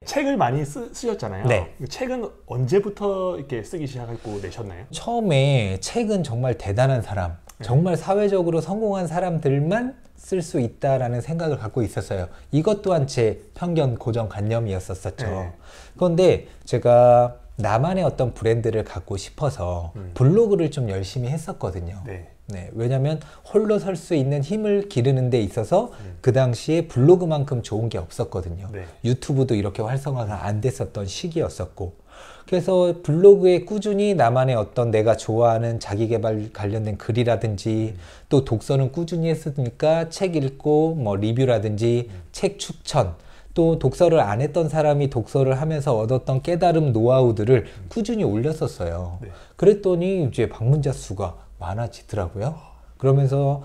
책을 많이 쓰셨잖아요. 책은 언제부터 이렇게 쓰기 시작하고 내셨나요? 처음에 책은 정말 대단한 사람, 정말 사회적으로 성공한 사람들만 쓸 수 있다라는 생각을 갖고 있었어요. 이것 또한 제 편견 고정관념이었었죠. 그런데 제가 나만의 어떤 브랜드를 갖고 싶어서 블로그를 좀 열심히 했었거든요. 왜냐하면 홀로 설 수 있는 힘을 기르는 데 있어서 그 당시에 블로그만큼 좋은 게 없었거든요. 유튜브도 이렇게 활성화가 안 됐었던 시기였었고 그래서 블로그에 꾸준히 나만의 어떤 내가 좋아하는 자기계발 관련된 글이라든지 또 독서는 꾸준히 했으니까 책 읽고 뭐 리뷰라든지 책 추천 또 독서를 안 했던 사람이 독서를 하면서 얻었던 깨달음 노하우들을 꾸준히 올렸었어요. 그랬더니 이제 방문자 수가 많아지더라고요. 그러면서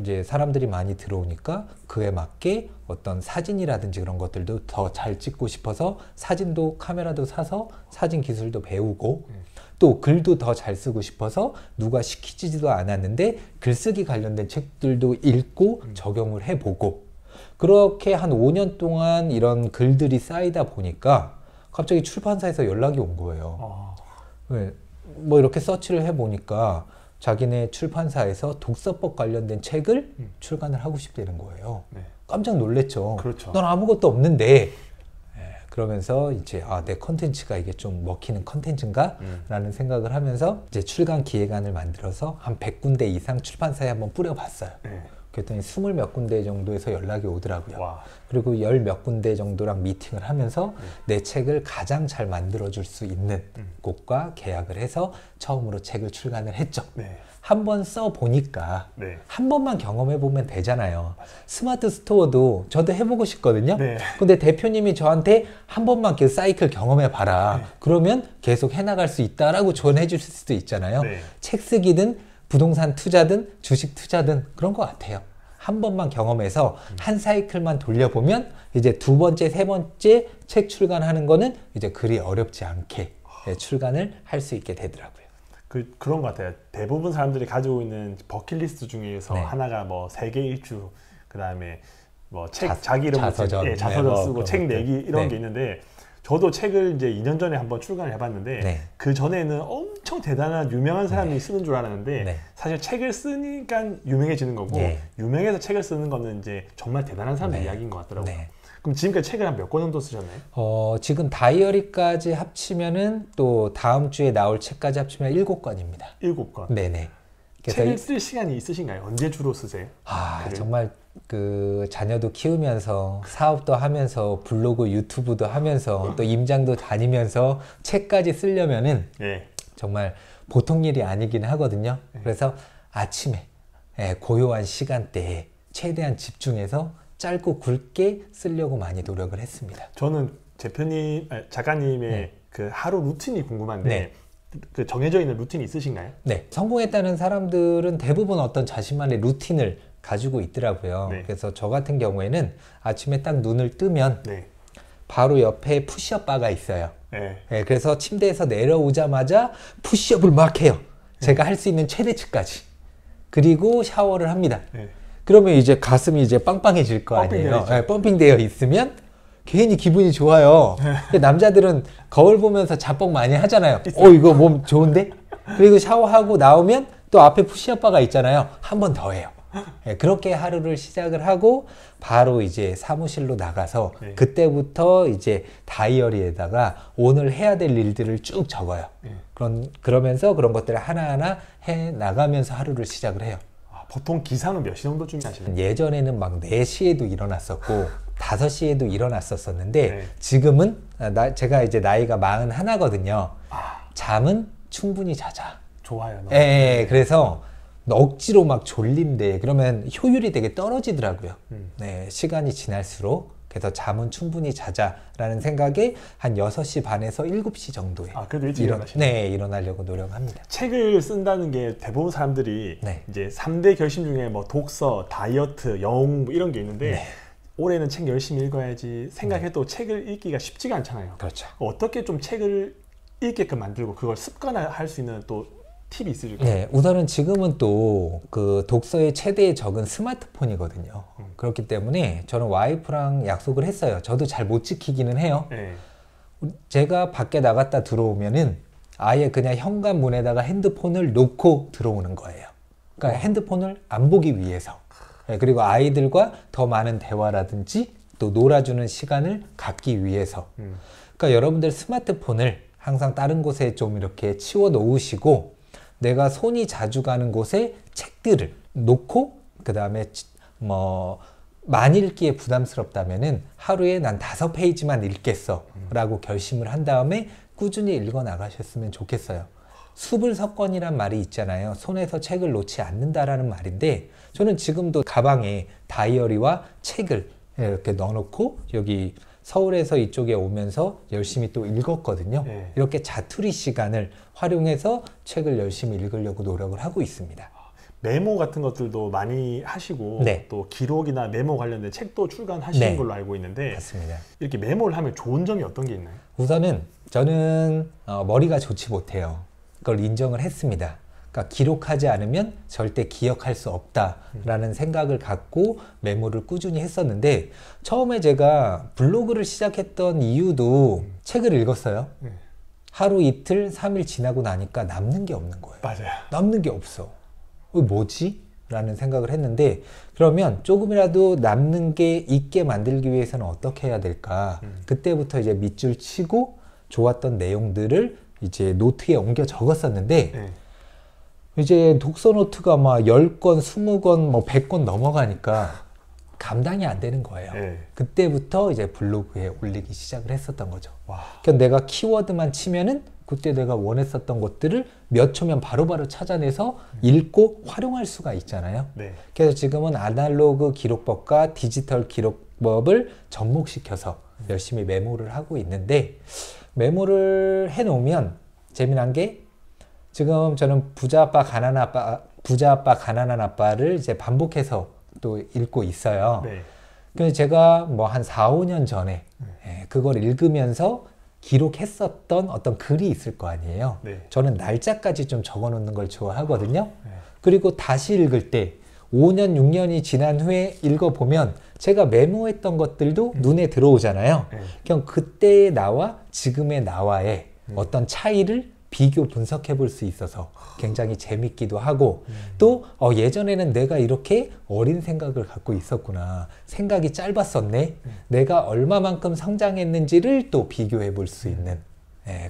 이제 사람들이 많이 들어오니까 그에 맞게 어떤 사진이라든지 그런 것들도 더 잘 찍고 싶어서 사진도 카메라도 사서 사진 기술도 배우고 또 글도 더 잘 쓰고 싶어서 누가 시키지도 않았는데 글쓰기 관련된 책들도 읽고 적용을 해보고 그렇게 한 5년 동안 이런 글들이 쌓이다 보니까 갑자기 출판사에서 연락이 온 거예요. 뭐 이렇게 서치를 해보니까 자기네 출판사에서 독서법 관련된 책을 출간을 하고 싶다는 거예요. 깜짝 놀랐죠. 그렇죠. 넌 아무것도 없는데 그러면서 이제 내 컨텐츠가 이게 좀 먹히는 컨텐츠인가? 라는 생각을 하면서 이제 출간 기획안을 만들어서 한 100군데 이상 출판사에 한번 뿌려봤어요. 그랬더니 20 몇 군데 정도에서 연락이 오더라고요. 와. 그리고 10 몇 군데 정도랑 미팅을 하면서 내 책을 가장 잘 만들어줄 수 있는 곳과 계약을 해서 처음으로 책을 출간을 했죠. 네. 한번 써보니까 네. 한 번만 경험해보면 되잖아요. 스마트 스토어도 저도 해보고 싶거든요. 네. 근데 대표님이 저한테 한 번만 그 사이클 경험해봐라. 네. 그러면 계속 해나갈 수 있다라고 조언해 주실 수도 있잖아요. 네. 책 쓰기든 부동산 투자든 주식 투자든 그런 것 같아요. 한 번만 경험해서 한 사이클만 돌려보면 이제 2번째, 3번째 책 출간하는 거는 이제 그리 어렵지 않게 출간을 할 수 있게 되더라고요. 그런 것 같아요. 대부분 사람들이 가지고 있는 버킷리스트 중에서 네. 하나가 뭐 세계 일주, 그 다음에 뭐 책 자, 자기 이름으로 자서전, 자서전 쓰고 그런 책 것들. 내기 이런 네. 게 있는데 저도 책을 이제 2년 전에 한번 출간을 해봤는데 네. 그 전에는 엄청 대단한 유명한 사람이 쓰는 줄 알았는데 네. 사실 책을 쓰니까 유명해지는 거고 네. 유명해서 책을 쓰는 거는 이제 정말 대단한 사람들 네. 이야기인 것 같더라고요. 네. 그럼 지금까지 책을 한 몇 권 정도 쓰셨나요? 지금 다이어리까지 합치면은 또 다음 주에 나올 책까지 합치면 7권입니다. 7권. 네네. 책을 쓸 시간이 있으신가요? 언제 주로 쓰세요? 정말 그 자녀도 키우면서 사업도 하면서 블로그 유튜브도 하면서 또 임장도 다니면서 책까지 쓰려면은 네. 정말 보통 일이 아니긴 하거든요. 그래서 아침에 고요한 시간대에 최대한 집중해서 짧고 굵게 쓰려고 많이 노력을 했습니다. 저는 작가님의 네. 그 하루 루틴이 궁금한데 네. 그 정해져 있는 루틴이 있으신가요? 네, 성공했다는 사람들은 대부분 어떤 자신만의 루틴을 가지고 있더라고요. 네. 그래서 저 같은 경우에는 아침에 딱 눈을 뜨면 네. 바로 옆에 푸시업 바가 있어요. 네. 네, 그래서 침대에서 내려오자마자 푸시업을 막 해요. 제가 할 수 있는 최대치까지. 그리고 샤워를 합니다. 네. 그러면 이제 가슴이 이제 빵빵해질 거 아니에요. 네, 펌핑되어 있으면 괜히 기분이 좋아요. 남자들은 거울 보면서 자뻑 많이 하잖아요. 이거 몸 좋은데? 그리고 샤워하고 나오면 또 앞에 푸시업 바가 있잖아요. 한 번 더 해요. 네, 그렇게 하루를 시작을 하고 바로 이제 사무실로 나가서 네. 그때부터 이제 다이어리에다가 오늘 해야 될 일들을 쭉 적어요. 네. 그러면서 그런 것들을 하나하나 해 나가면서 하루를 시작을 해요. 보통 기상은 몇 시 정도쯤 하시나요? 예전에는 막 4시에도 일어났었고 5시에도 일어났었는데 네. 지금은 제가 이제 나이가 41거든요. 잠은 충분히 자자. 좋아요. 너무. 예, 그래서 억지로 막 졸린데 그러면 효율이 되게 떨어지더라고요. 네, 시간이 지날수록. 그래서 잠은 충분히 자자라는 생각에 한 6시 반에서 7시 정도에 그래도 일찍 일어나시네요. 네, 일어나려고 노력합니다. 책을 쓴다는 게 대부분 사람들이 네. 이제 3대 결심 중에 뭐 독서, 다이어트, 영어 뭐 이런 게 있는데 네. 올해는 책 열심히 읽어야지 생각해도 책을 읽기가 쉽지가 않잖아요. 그렇죠. 어떻게 좀 책을 읽게끔 만들고 그걸 습관화할 수 있는 또 팁이 있으실까요? 네, 우선은 지금은 또 그 독서의 최대의 적은 스마트폰이거든요. 그렇기 때문에 저는 와이프랑 약속을 했어요. 저도 잘 못 지키기는 해요. 네. 제가 밖에 나갔다 들어오면은 아예 그냥 현관문에다가 핸드폰을 놓고 들어오는 거예요. 그러니까 핸드폰을 안 보기 위해서. 네, 그리고 아이들과 더 많은 대화라든지 또 놀아주는 시간을 갖기 위해서. 그러니까 여러분들 스마트폰을 항상 다른 곳에 좀 이렇게 치워 놓으시고 내가 손이 자주 가는 곳에 책들을 놓고 그 다음에 뭐 많이 읽기에 부담스럽다면은 하루에 난 5페이지만 읽겠어 라고 결심을 한 다음에 꾸준히 읽어 나가셨으면 좋겠어요. 수불석권이란 말이 있잖아요. 손에서 책을 놓지 않는다라는 말인데 저는 지금도 가방에 다이어리와 책을 이렇게 넣어놓고 여기 서울에서 이쪽에 오면서 열심히 또 읽었거든요. 네. 이렇게 자투리 시간을 활용해서 책을 열심히 읽으려고 노력을 하고 있습니다. 메모 같은 것들도 많이 하시고 네. 또 기록이나 메모 관련된 책도 출간하시는 네. 걸로 알고 있는데 맞습니다. 이렇게 메모를 하면 좋은 점이 어떤 게 있나요? 우선은 저는 머리가 좋지 못해요. 그걸 인정을 했습니다. 그러니까 기록하지 않으면 절대 기억할 수 없다라는 생각을 갖고 메모를 꾸준히 했었는데 처음에 제가 블로그를 시작했던 이유도 책을 읽었어요. 하루 이틀 3일 지나고 나니까 남는 게 없는 거예요. 맞아요. 남는 게 없어. 뭐지? 라는 생각을 했는데 그러면 조금이라도 남는 게 있게 만들기 위해서는 어떻게 해야 될까? 그때부터 이제 밑줄 치고 좋았던 내용들을 이제 노트에 옮겨 적었었는데 네. 이제 독서 노트가 막 10권, 20권, 뭐 100권 넘어가니까 감당이 안 되는 거예요. 네. 그때부터 이제 블로그에 올리기 시작을 했었던 거죠. 그러니까 내가 키워드만 치면은 그때 내가 원했었던 것들을 몇 초면 바로바로 찾아내서 읽고 활용할 수가 있잖아요. 네. 그래서 지금은 아날로그 기록법과 디지털 기록법을 접목시켜서 열심히 메모를 하고 있는데, 메모를 해놓으면 재미난 게, 지금 저는 부자 아빠 가난한 아빠를 이제 반복해서 또 읽고 있어요. 네. 그래서 제가 뭐 한 4, 5년 전에 그걸 읽으면서 기록했었던 어떤 글이 있을 거 아니에요. 네. 저는 날짜까지 좀 적어 놓는 걸 좋아하거든요. 네. 그리고 다시 읽을 때 5년, 6년이 지난 후에 읽어보면 제가 메모했던 것들도 눈에 들어오잖아요. 네. 그럼 그때의 나와 지금의 나와의 어떤 차이를 비교 분석해 볼 수 있어서 굉장히 재밌기도 하고, 또 예전에는 내가 이렇게 어린 생각을 갖고 있었구나, 생각이 짧았었네, 내가 얼마만큼 성장했는지를 또 비교해 볼 수 있는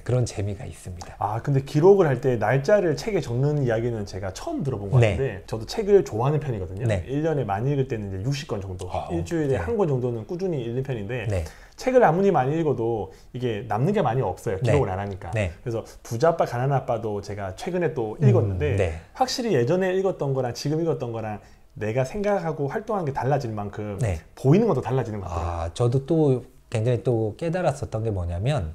그런 재미가 있습니다. 아, 근데 기록을 할 때 날짜를 책에 적는 이야기는 제가 처음 들어본 것 같은데, 네. 저도 책을 좋아하는 편이거든요. 네. 1년에 많이 읽을 때는 이제 60권 정도, 일주일에 네. 한 권 정도는 꾸준히 읽는 편인데, 네. 책을 아무리 많이 읽어도 이게 남는 게 많이 없어요. 기록을 네. 안 하니까. 네. 그래서 부자 아빠 가난한 아빠도 제가 최근에 또 읽었는데 네. 확실히 예전에 읽었던 거랑 지금 읽었던 거랑 내가 생각하고 활동하는 게 달라질 만큼 네. 보이는 것도 달라지는 것 같아요. 아, 저도 또 굉장히 또 깨달았었던 게 뭐냐면,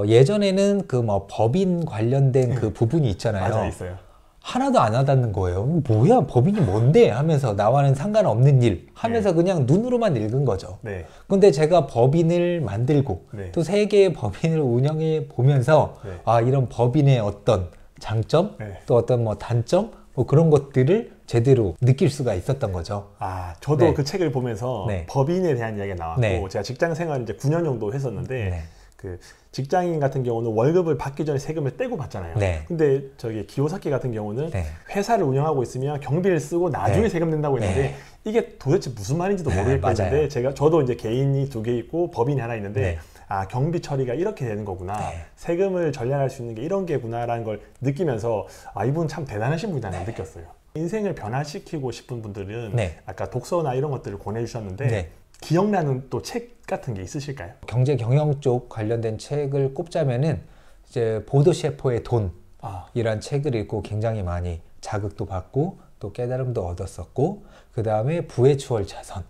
예전에는 그 뭐 법인 관련된 그 부분이 있잖아요. 맞아, 있어요. 하나도 안 와닿는 거예요. 뭐야, 법인이 뭔데? 하면서 나와는 상관없는 일 하면서 네. 그냥 눈으로만 읽은 거죠. 네. 근데 제가 법인을 만들고 네. 또 세 개의 법인을 운영해 보면서 네. 아, 이런 법인의 어떤 장점, 네. 또 어떤 뭐 단점, 뭐 그런 것들을 제대로 느낄 수가 있었던 거죠. 아, 저도 네. 그 책을 보면서 네. 법인에 대한 이야기가 나왔고, 네. 제가 직장 생활을 이제 9년 정도 했었는데, 네. 그 직장인 같은 경우는 월급을 받기 전에 세금을 떼고 받잖아요. 네. 근데 저기 기요사키 같은 경우는 네. 회사를 운영하고 있으면 경비를 쓰고 나중에 네. 세금 낸다고 했는데 네. 이게 도대체 무슨 말인지도 모르겠는데 저도 이제 개인이 2개 있고 법인이 하나 있는데 네. 아, 경비 처리가 이렇게 되는 거구나. 네. 세금을 절약할 수 있는 게 이런 게구나라는 걸 느끼면서 아, 이분 참 대단하신 분이라는 걸 느꼈어요. 인생을 변화시키고 싶은 분들은 네. 아까 독서나 이런 것들을 권해주셨는데 네. 기억나는 또 책 같은 게 있으실까요? 경제 경영 쪽 관련된 책을 꼽자면은 이제 보도 셰퍼의 돈이란 책을 읽고 굉장히 많이 자극도 받고 또 깨달음도 얻었었고, 그 다음에 부의 추월 자선,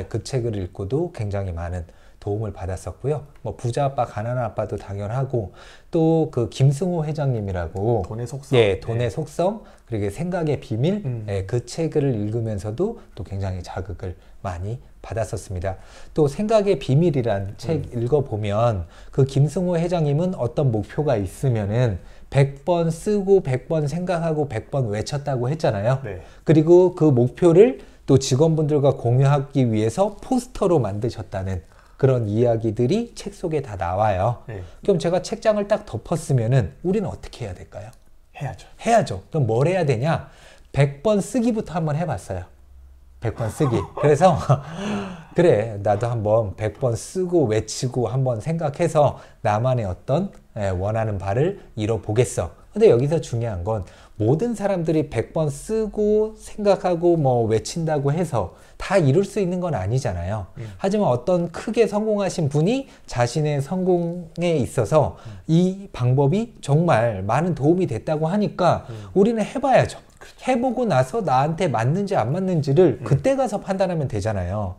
그 책을 읽고도 굉장히 많은 도움을 받았었고요. 뭐 부자 아빠 가난한 아빠도 당연하고, 또 그 김승호 회장님이라고 돈의 속성, 예, 돈의 네. 속성, 그리고 생각의 비밀, 그 책을 읽으면서도 또 굉장히 자극을 많이 받았었습니다. 또 생각의 비밀이란 책 읽어보면 그 김승호 회장님은 어떤 목표가 있으면은 100번 쓰고 100번 생각하고 100번 외쳤다고 했잖아요. 네. 그리고 그 목표를 또 직원분들과 공유하기 위해서 포스터로 만드셨다는 그런 이야기들이 책 속에 다 나와요. 네. 그럼 제가 책장을 딱 덮었으면은 우리는 어떻게 해야 될까요? 해야죠. 그럼 뭘 해야 되냐? 100번 쓰기부터 한번 해봤어요. 100번 쓰기. 그래서 그래, 나도 한번 100번 쓰고 외치고 한번 생각해서 나만의 어떤 원하는 바를 이뤄보겠어. 근데 여기서 중요한 건 모든 사람들이 100번 쓰고 생각하고 뭐 외친다고 해서 다 이룰 수 있는 건 아니잖아요. 하지만 어떤 크게 성공하신 분이 자신의 성공에 있어서 이 방법이 정말 많은 도움이 됐다고 하니까 우리는 해봐야죠. 해보고 나서 나한테 맞는지 안 맞는지를 그때 가서 판단하면 되잖아요.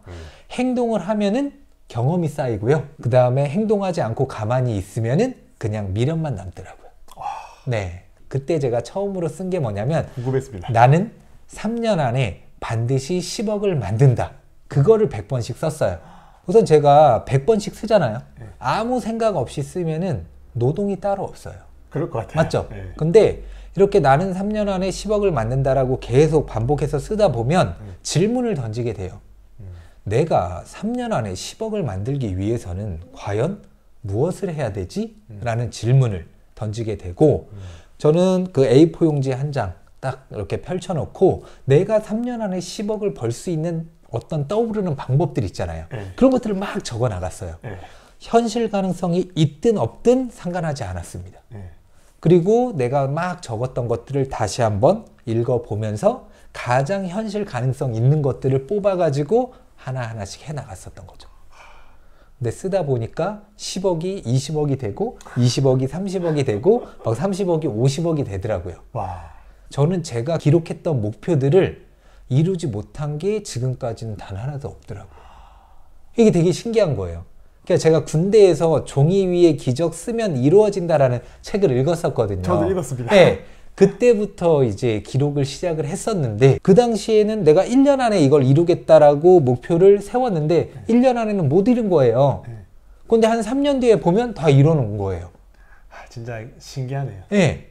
행동을 하면은 경험이 쌓이고요. 그 다음에 행동하지 않고 가만히 있으면은 그냥 미련만 남더라고요. 네, 그때 제가 처음으로 쓴 게 뭐냐면 궁금했습니다. 나는 3년 안에 반드시 10억을 만든다. 그거를 100번씩 썼어요. 우선 제가 100번씩 쓰잖아요. 아무 생각 없이 쓰면은 노동이 따로 없어요. 그럴 것 같아요. 맞죠? 네. 근데 이렇게 나는 3년 안에 10억을 만든다라고 계속 반복해서 쓰다 보면 질문을 던지게 돼요. 내가 3년 안에 10억을 만들기 위해서는 과연 무엇을 해야 되지? 라는 질문을 던지게 되고, 저는 그 A4 용지 한 장 딱 이렇게 펼쳐놓고 내가 3년 안에 10억을 벌 수 있는 어떤 떠오르는 방법들 있잖아요. 그런 것들을 막 적어 나갔어요. 현실 가능성이 있든 없든 상관하지 않았습니다. 그리고 내가 막 적었던 것들을 다시 한번 읽어보면서 가장 현실 가능성 있는 것들을 뽑아가지고 하나하나씩 해나갔었던 거죠. 근데 쓰다 보니까 10억이 20억이 되고 20억이 30억이 되고 막 30억이 50억이 되더라고요. 와. 저는 제가 기록했던 목표들을 이루지 못한 게 지금까지는 단 하나도 없더라고요. 이게 되게 신기한 거예요. 그러니까 제가 군대에서 종이 위에 기적 쓰면 이루어진다라는 책을 읽었었거든요. 저도 읽었습니다. 네. 그때부터 이제 기록을 시작을 했었는데 그 당시에는 내가 1년 안에 이걸 이루겠다라고 목표를 세웠는데 1년 안에는 못 이룬 거예요. 근데 한 3년 뒤에 보면 다 이뤄놓은 거예요. 진짜 신기하네요. 네.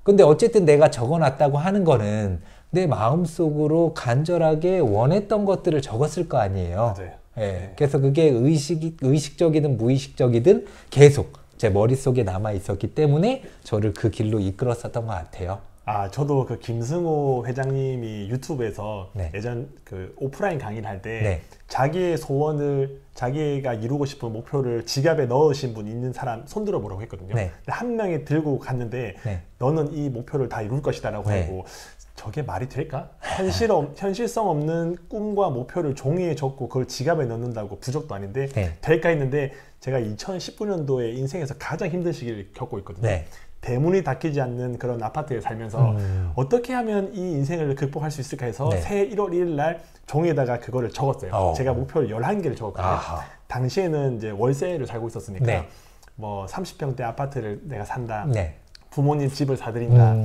근데 어쨌든 내가 적어놨다고 하는 거는 내 마음속으로 간절하게 원했던 것들을 적었을 거 아니에요. 맞아요. 네. 그래서 그게 의식적이든 무의식적이든 계속 제 머릿속에 남아 있었기 때문에 저를 그 길로 이끌었었던 것 같아요. 아, 저도 그 김승호 회장님이 유튜브에서 네. 예전 그 오프라인 강의를 할 때 네. 자기의 소원을 자기가 이루고 싶은 목표를 지갑에 넣으신 분 있는 사람 손들어 보라고 했거든요. 네. 근데 한 명이 들고 갔는데 네. 너는 이 목표를 다 이룰 것이다라고 네. 하고 저게 말이 될까? 현실성 없는 꿈과 목표를 종이에 적고 그걸 지갑에 넣는다고 부적도 아닌데 네. 될까 했는데 제가 2019년도에 인생에서 가장 힘든 시기를 겪고 있거든요. 네. 대문이 닫히지 않는 그런 아파트에 살면서 어떻게 하면 이 인생을 극복할 수 있을까 해서 네. 새해 1월 1일 날 종이에다가 그거를 적었어요. 제가 목표를 11개를 적었거든요. 아하. 당시에는 이제 월세를 살고 있었으니까 네. 뭐 30평대 아파트를 내가 산다. 네. 부모님 집을 사드린다.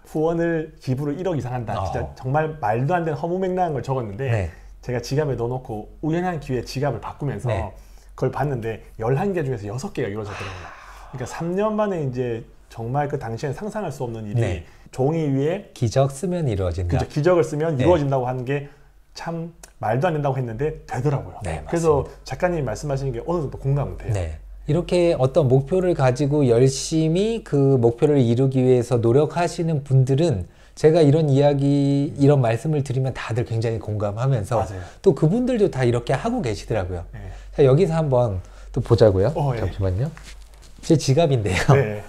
후원을 기부를 1억 이상 한다. 진짜 정말 말도 안 되는 허무맹랑한 걸 적었는데 네. 제가 지갑에 넣어놓고 우연한 기회에 지갑을 바꾸면서 네. 그걸 봤는데 11개 중에서 6개가 이루어졌더라고요. 그러니까 3년 만에 이제 정말 그 당시엔 상상할 수 없는 일이 네. 종이 위에 기적 쓰면 이루어진다. 그죠, 기적을 쓰면 네. 이루어진다고 하는 게 참 말도 안 된다고 했는데 되더라고요. 네, 그래서 작가님이 말씀하시는 게 어느 정도 공감은 돼요. 네. 이렇게 어떤 목표를 가지고 열심히 그 목표를 이루기 위해서 노력하시는 분들은 제가 이런 이야기, 이런 말씀을 드리면 다들 굉장히 공감하면서 맞아요. 또 그분들도 다 이렇게 하고 계시더라고요. 네. 자, 여기서 한번 또 보자고요. 예. 잠시만요. 제 지갑인데요. 네.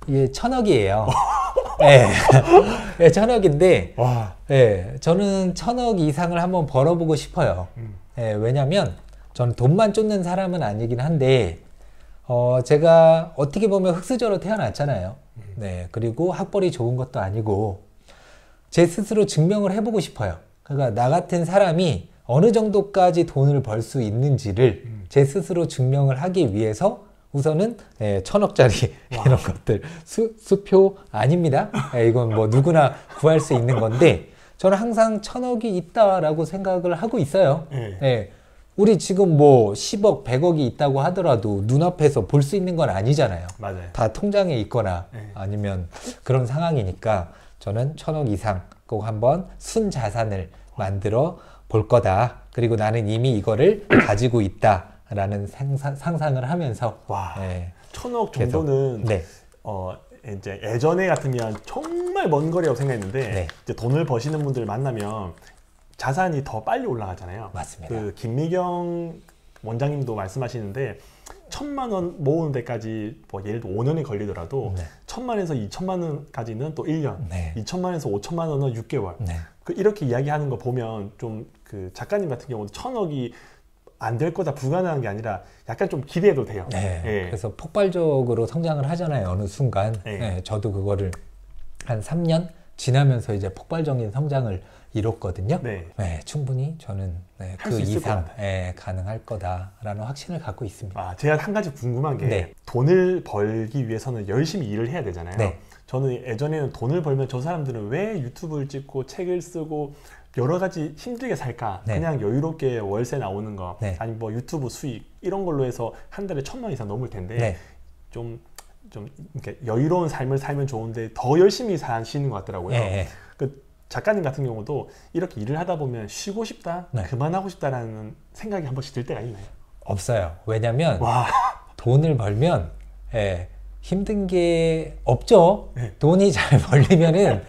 이게 1,000억이에요. 네. 네, 1,000억인데, 와. 네, 저는 1,000억 이상을 한번 벌어보고 싶어요. 네, 왜냐면 저는 돈만 쫓는 사람은 아니긴 한데, 제가 어떻게 보면 흙수저로 태어났잖아요. 네, 그리고 학벌이 좋은 것도 아니고, 제 스스로 증명을 해보고 싶어요. 그러니까 나 같은 사람이 어느 정도까지 돈을 벌 수 있는지를 제 스스로 증명을 하기 위해서 우선은 1,000억짜리 이런 것들 수표 아닙니다. 이건 뭐 누구나 구할 수 있는 건데 저는 항상 1,000억이 있다라고 생각을 하고 있어요. 우리 지금 뭐 10억, 100억이 있다고 하더라도 눈앞에서 볼 수 있는 건 아니잖아요. 맞아요. 다 통장에 있거나 아니면 그런 상황이니까 저는 1,000억 이상 꼭 한번 순자산을 만들어 볼 거다. 그리고 나는 이미 이거를 가지고 있다. 라는 상상을 하면서 와, 네. 1,000억 정도는 네. 이제 예전에 같으면 정말 먼 거리라고 생각했는데 네. 이제 돈을 버시는 분들 만나면 자산이 더 빨리 올라가잖아요. 맞습니다. 그 김미경 원장님도 말씀하시는데 1,000만 원 모으는 데까지 뭐 예를 들어 5년이 걸리더라도 네. 1,000만에서 2,000만 원까지는 또 1년, 네. 2,000만에서 5,000만 원은 6개월. 네. 이렇게 이야기하는 거 보면 좀 그 작가님 같은 경우는 1,000억이 안 될 거다, 불가능한 게 아니라 약간 좀 기대해도 돼요. 네. 그래서 폭발적으로 성장을 하잖아요. 어느 순간. 네. 네. 저도 그거를 한 3년 지나면서 이제 폭발적인 성장을 이뤘거든요. 네. 네, 충분히 저는 그 이상 가능할 거다라는 확신을 갖고 있습니다. 아, 제가 한 가지 궁금한 게 네. 돈을 벌기 위해서는 열심히 일을 해야 되잖아요. 네. 저는 예전에는 돈을 벌면 저 사람들은 왜 유튜브를 찍고 책을 쓰고 여러 가지 힘들게 살까? 네. 그냥 여유롭게 월세 나오는 거, 네. 아니면 뭐 유튜브 수익 이런 걸로 해서 한 달에 1,000만 이상 넘을 텐데 네. 좀 이렇게 여유로운 삶을 살면 좋은데 더 열심히 사시는 것 같더라고요. 네. 그 작가님 같은 경우도 이렇게 일을 하다 보면 쉬고 싶다, 네. 그만하고 싶다라는 생각이 한 번씩 들 때가 있나요? 없어요. 왜냐면 와. 돈을 벌면 힘든 게 없죠. 네. 돈이 잘 벌리면은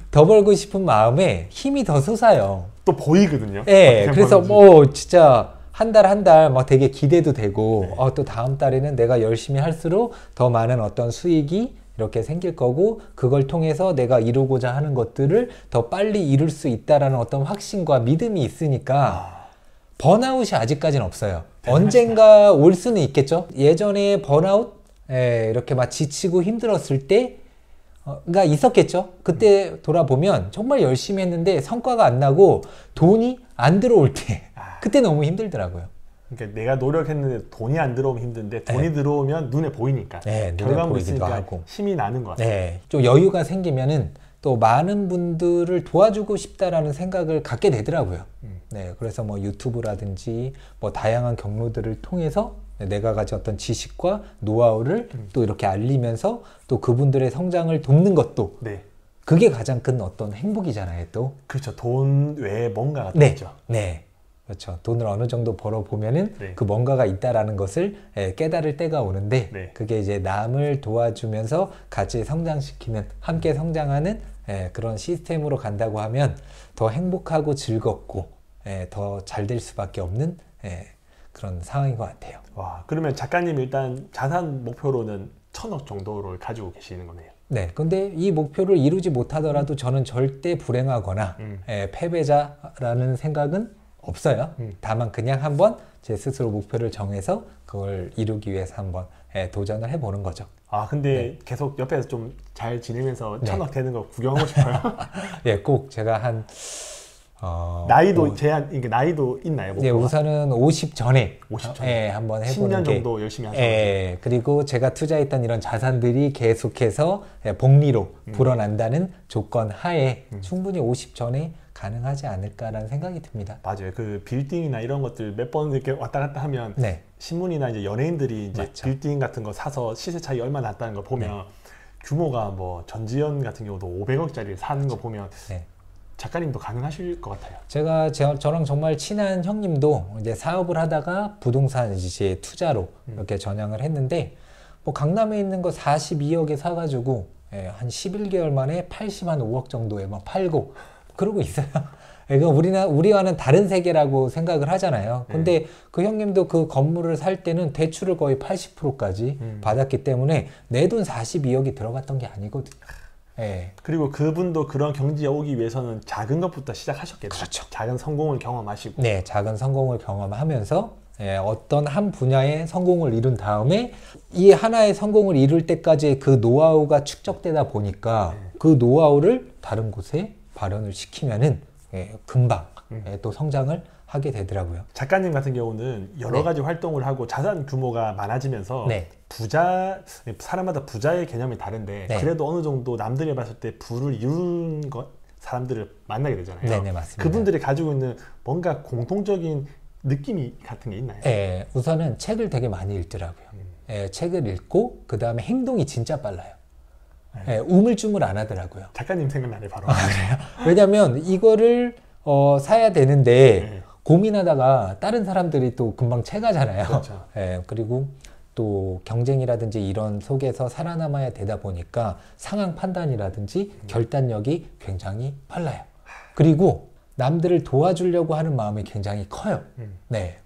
더 벌고 싶은 마음에 힘이 더 솟아요. 또 보이거든요. 그래서 벌는지. 뭐 진짜 한 달 막 되게 기대도 되고 또 다음 달에는 내가 열심히 할수록 더 많은 어떤 수익이 이렇게 생길 거고 그걸 통해서 내가 이루고자 하는 것들을 더 빨리 이룰 수 있다라는 어떤 확신과 믿음이 있으니까 번아웃이 아직까지는 없어요. 언젠가 올 수는 있겠죠. 예전에 번아웃 이렇게 막 지치고 힘들었을 때가 있었겠죠. 그때 돌아보면 정말 열심히 했는데 성과가 안 나고 돈이 안 들어올 때 그때 너무 힘들더라고요. 그러니까 내가 노력했는데 돈이 안 들어오면 힘든데 돈이 들어오면 눈에 보이니까 결과물 있으니까 하고. 힘이 나는 것 같아요. 좀 여유가 생기면은 또 많은 분들을 도와주고 싶다라는 생각을 갖게 되더라고요. 그래서 뭐 유튜브라든지 뭐 다양한 경로들을 통해서 내가 가진 어떤 지식과 노하우를 또 이렇게 알리면서 또 그분들의 성장을 돕는 것도 그게 가장 큰 어떤 행복이잖아요. 또 그렇죠. 돈 외에 뭔가가 있죠. 그렇죠. 돈을 어느 정도 벌어보면은 그 뭔가가 있다라는 것을 깨달을 때가 오는데 그게 이제 남을 도와주면서 같이 성장시키는, 함께 성장하는 그런 시스템으로 간다고 하면 더 행복하고 즐겁고 더 잘 될 수밖에 없는 그런 상황인 것 같아요. 와, 그러면 작가님 일단 자산 목표로는 1,000억 정도를 가지고 계시는 거네요. 근데 이 목표를 이루지 못하더라도 저는 절대 불행하거나 패배자라는 생각은 없어요. 다만 그냥 한번 제 스스로 목표를 정해서 그걸 이루기 위해서 한번 도전을 해보는 거죠. 근데 계속 옆에서 좀 잘 지내면서 1,000억 되는 거 구경하고 싶어요. 꼭 제가 한 나이도 제한, 나이도 있나요? 우선은 50 전에 한번 해보는 10년 정도 열심히 하셔서 그리고 제가 투자했던 이런 자산들이 계속해서 복리로 불어난다는 조건 하에 충분히 50 전에 가능하지 않을까라는 생각이 듭니다. 맞아요. 그 빌딩이나 이런 것들 몇 번 이렇게 왔다 갔다 하면 신문이나 이제 연예인들이 이제 빌딩 같은 거 사서 시세 차이 얼마 났다는 거 보면 규모가 뭐 전지현 같은 경우도 500억짜리 사는 거 보면 작가님도 가능하실 것 같아요. 저랑 정말 친한 형님도 이제 사업을 하다가 부동산 이제 투자로 이렇게 전향을 했는데 뭐 강남에 있는 거 42억에 사가지고 한 11개월 만에 80한 5억 정도에 막 팔고 그러고 있어요. 그러니까 우리와는 다른 세계라고 생각을 하잖아요. 근데 그 형님도 그 건물을 살 때는 대출을 거의 80%까지 받았기 때문에 내 돈 42억이 들어갔던 게 아니거든요. 그리고 그분도 그런 경지에 오기 위해서는 작은 것부터 시작하셨겠죠. 그렇죠. 작은 성공을 경험하시고. 작은 성공을 경험하면서 어떤 한 분야의 성공을 이룬 다음에 이 하나의 성공을 이룰 때까지의 그 노하우가 축적되다 보니까 그 노하우를 다른 곳에 발현을 시키면은 금방 또 성장을 하게 되더라고요. 작가님 같은 경우는 여러 가지 활동을 하고 자산 규모가 많아지면서 사람마다 부자의 개념이 다른데 그래도 어느 정도 남들이 봤을 때 부를 이룬 사람들을 만나게 되잖아요. 맞습니다. 그분들이 가지고 있는 뭔가 공통적인 느낌이 같은 게 있나요? 우선은 책을 되게 많이 읽더라고요. 책을 읽고 그 다음에 행동이 진짜 빨라요. 우물쭈물 안 하더라고요. 작가님 생각나네 바로. 그래요? 왜냐면 이거를 사야 되는데 고민하다가 다른 사람들이 또 금방 채가잖아요. 그렇죠. 그리고 또 경쟁이라든지 이런 속에서 살아남아야 되다 보니까 상황 판단이라든지 결단력이 굉장히 빨라요. 그리고 남들을 도와주려고 하는 마음이 굉장히 커요.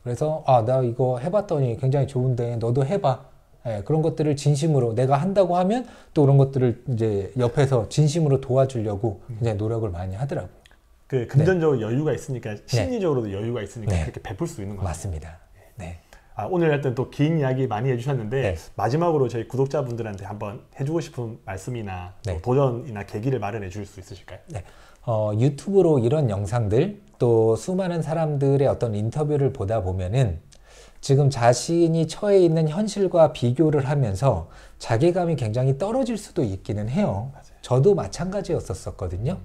그래서 나 이거 해봤더니 굉장히 좋은데 너도 해봐. 그런 것들을 진심으로 내가 한다고 하면 또 그런 것들을 이제 옆에서 진심으로 도와주려고 이제 노력을 많이 하더라고요. 그 금전적으로 여유가 있으니까 심리적으로도 여유가 있으니까 그렇게 베풀 수 있는 것 같아요. 맞습니다. 오늘 하여튼 또 긴 이야기 많이 해주셨는데 마지막으로 저희 구독자분들한테 한번 해주고 싶은 말씀이나 도전이나 계기를 마련해 줄 수 있으실까요? 유튜브로 이런 영상들 또 수많은 사람들의 어떤 인터뷰를 보다 보면은 지금 자신이 처해 있는 현실과 비교를 하면서 자괴감이 굉장히 떨어질 수도 있기는 해요. 저도 마찬가지였었거든요.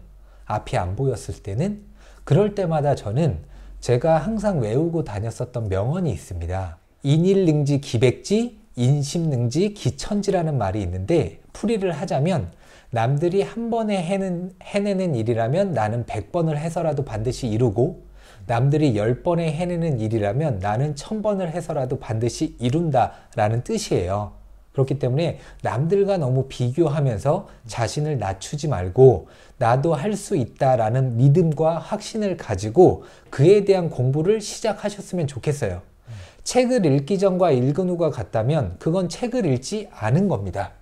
앞이 안 보였을 때는. 그럴 때마다 저는 제가 항상 외우고 다녔었던 명언이 있습니다. 인일능지 기백지 인심능지 기천지라는 말이 있는데 풀이를 하자면 남들이 한 번에 해내는 일이라면 나는 100번을 해서라도 반드시 이루고 남들이 10번에 해내는 일이라면 나는 1000번을 해서라도 반드시 이룬다라는 뜻이에요. 그렇기 때문에 남들과 너무 비교하면서 자신을 낮추지 말고 나도 할 수 있다라는 믿음과 확신을 가지고 그에 대한 공부를 시작하셨으면 좋겠어요. 책을 읽기 전과 읽은 후가 같다면 그건 책을 읽지 않은 겁니다.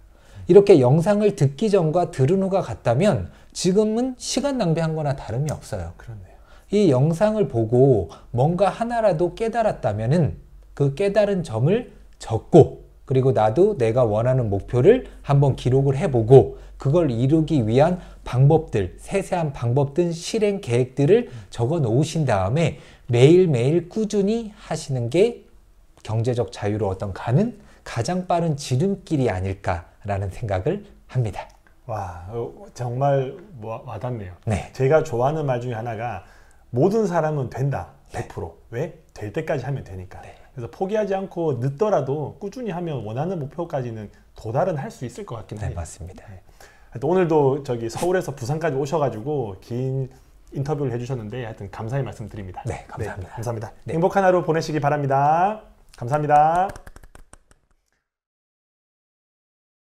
이렇게 영상을 듣기 전과 들은 후가 같다면 지금은 시간 낭비한 거나 다름이 없어요. 그렇네요. 이 영상을 보고 뭔가 하나라도 깨달았다면은 그 깨달은 점을 적고 그리고 나도 내가 원하는 목표를 한번 기록을 해보고 그걸 이루기 위한 방법들, 세세한 방법들, 실행 계획들을 적어 놓으신 다음에 매일매일 꾸준히 하시는 게 경제적 자유로 어떤 가는 가장 빠른 지름길이 아닐까라는 생각을 합니다. 와, 정말 와닿네요. 네. 제가 좋아하는 말 중에 하나가 모든 사람은 된다. 100%. 네. 왜? 될 때까지 하면 되니까. 네. 그래서 포기하지 않고 늦더라도 꾸준히 하면 원하는 목표까지는 도달은 할 수 있을 것 같긴 해요. 네, 맞습니다. 네. 오늘도 저기 서울에서 부산까지 오셔가지고 긴 인터뷰를 해주셨는데 하여튼 감사의 말씀 드립니다. 네, 감사합니다. 네, 감사합니다. 네. 행복한 하루 보내시기 바랍니다. 감사합니다.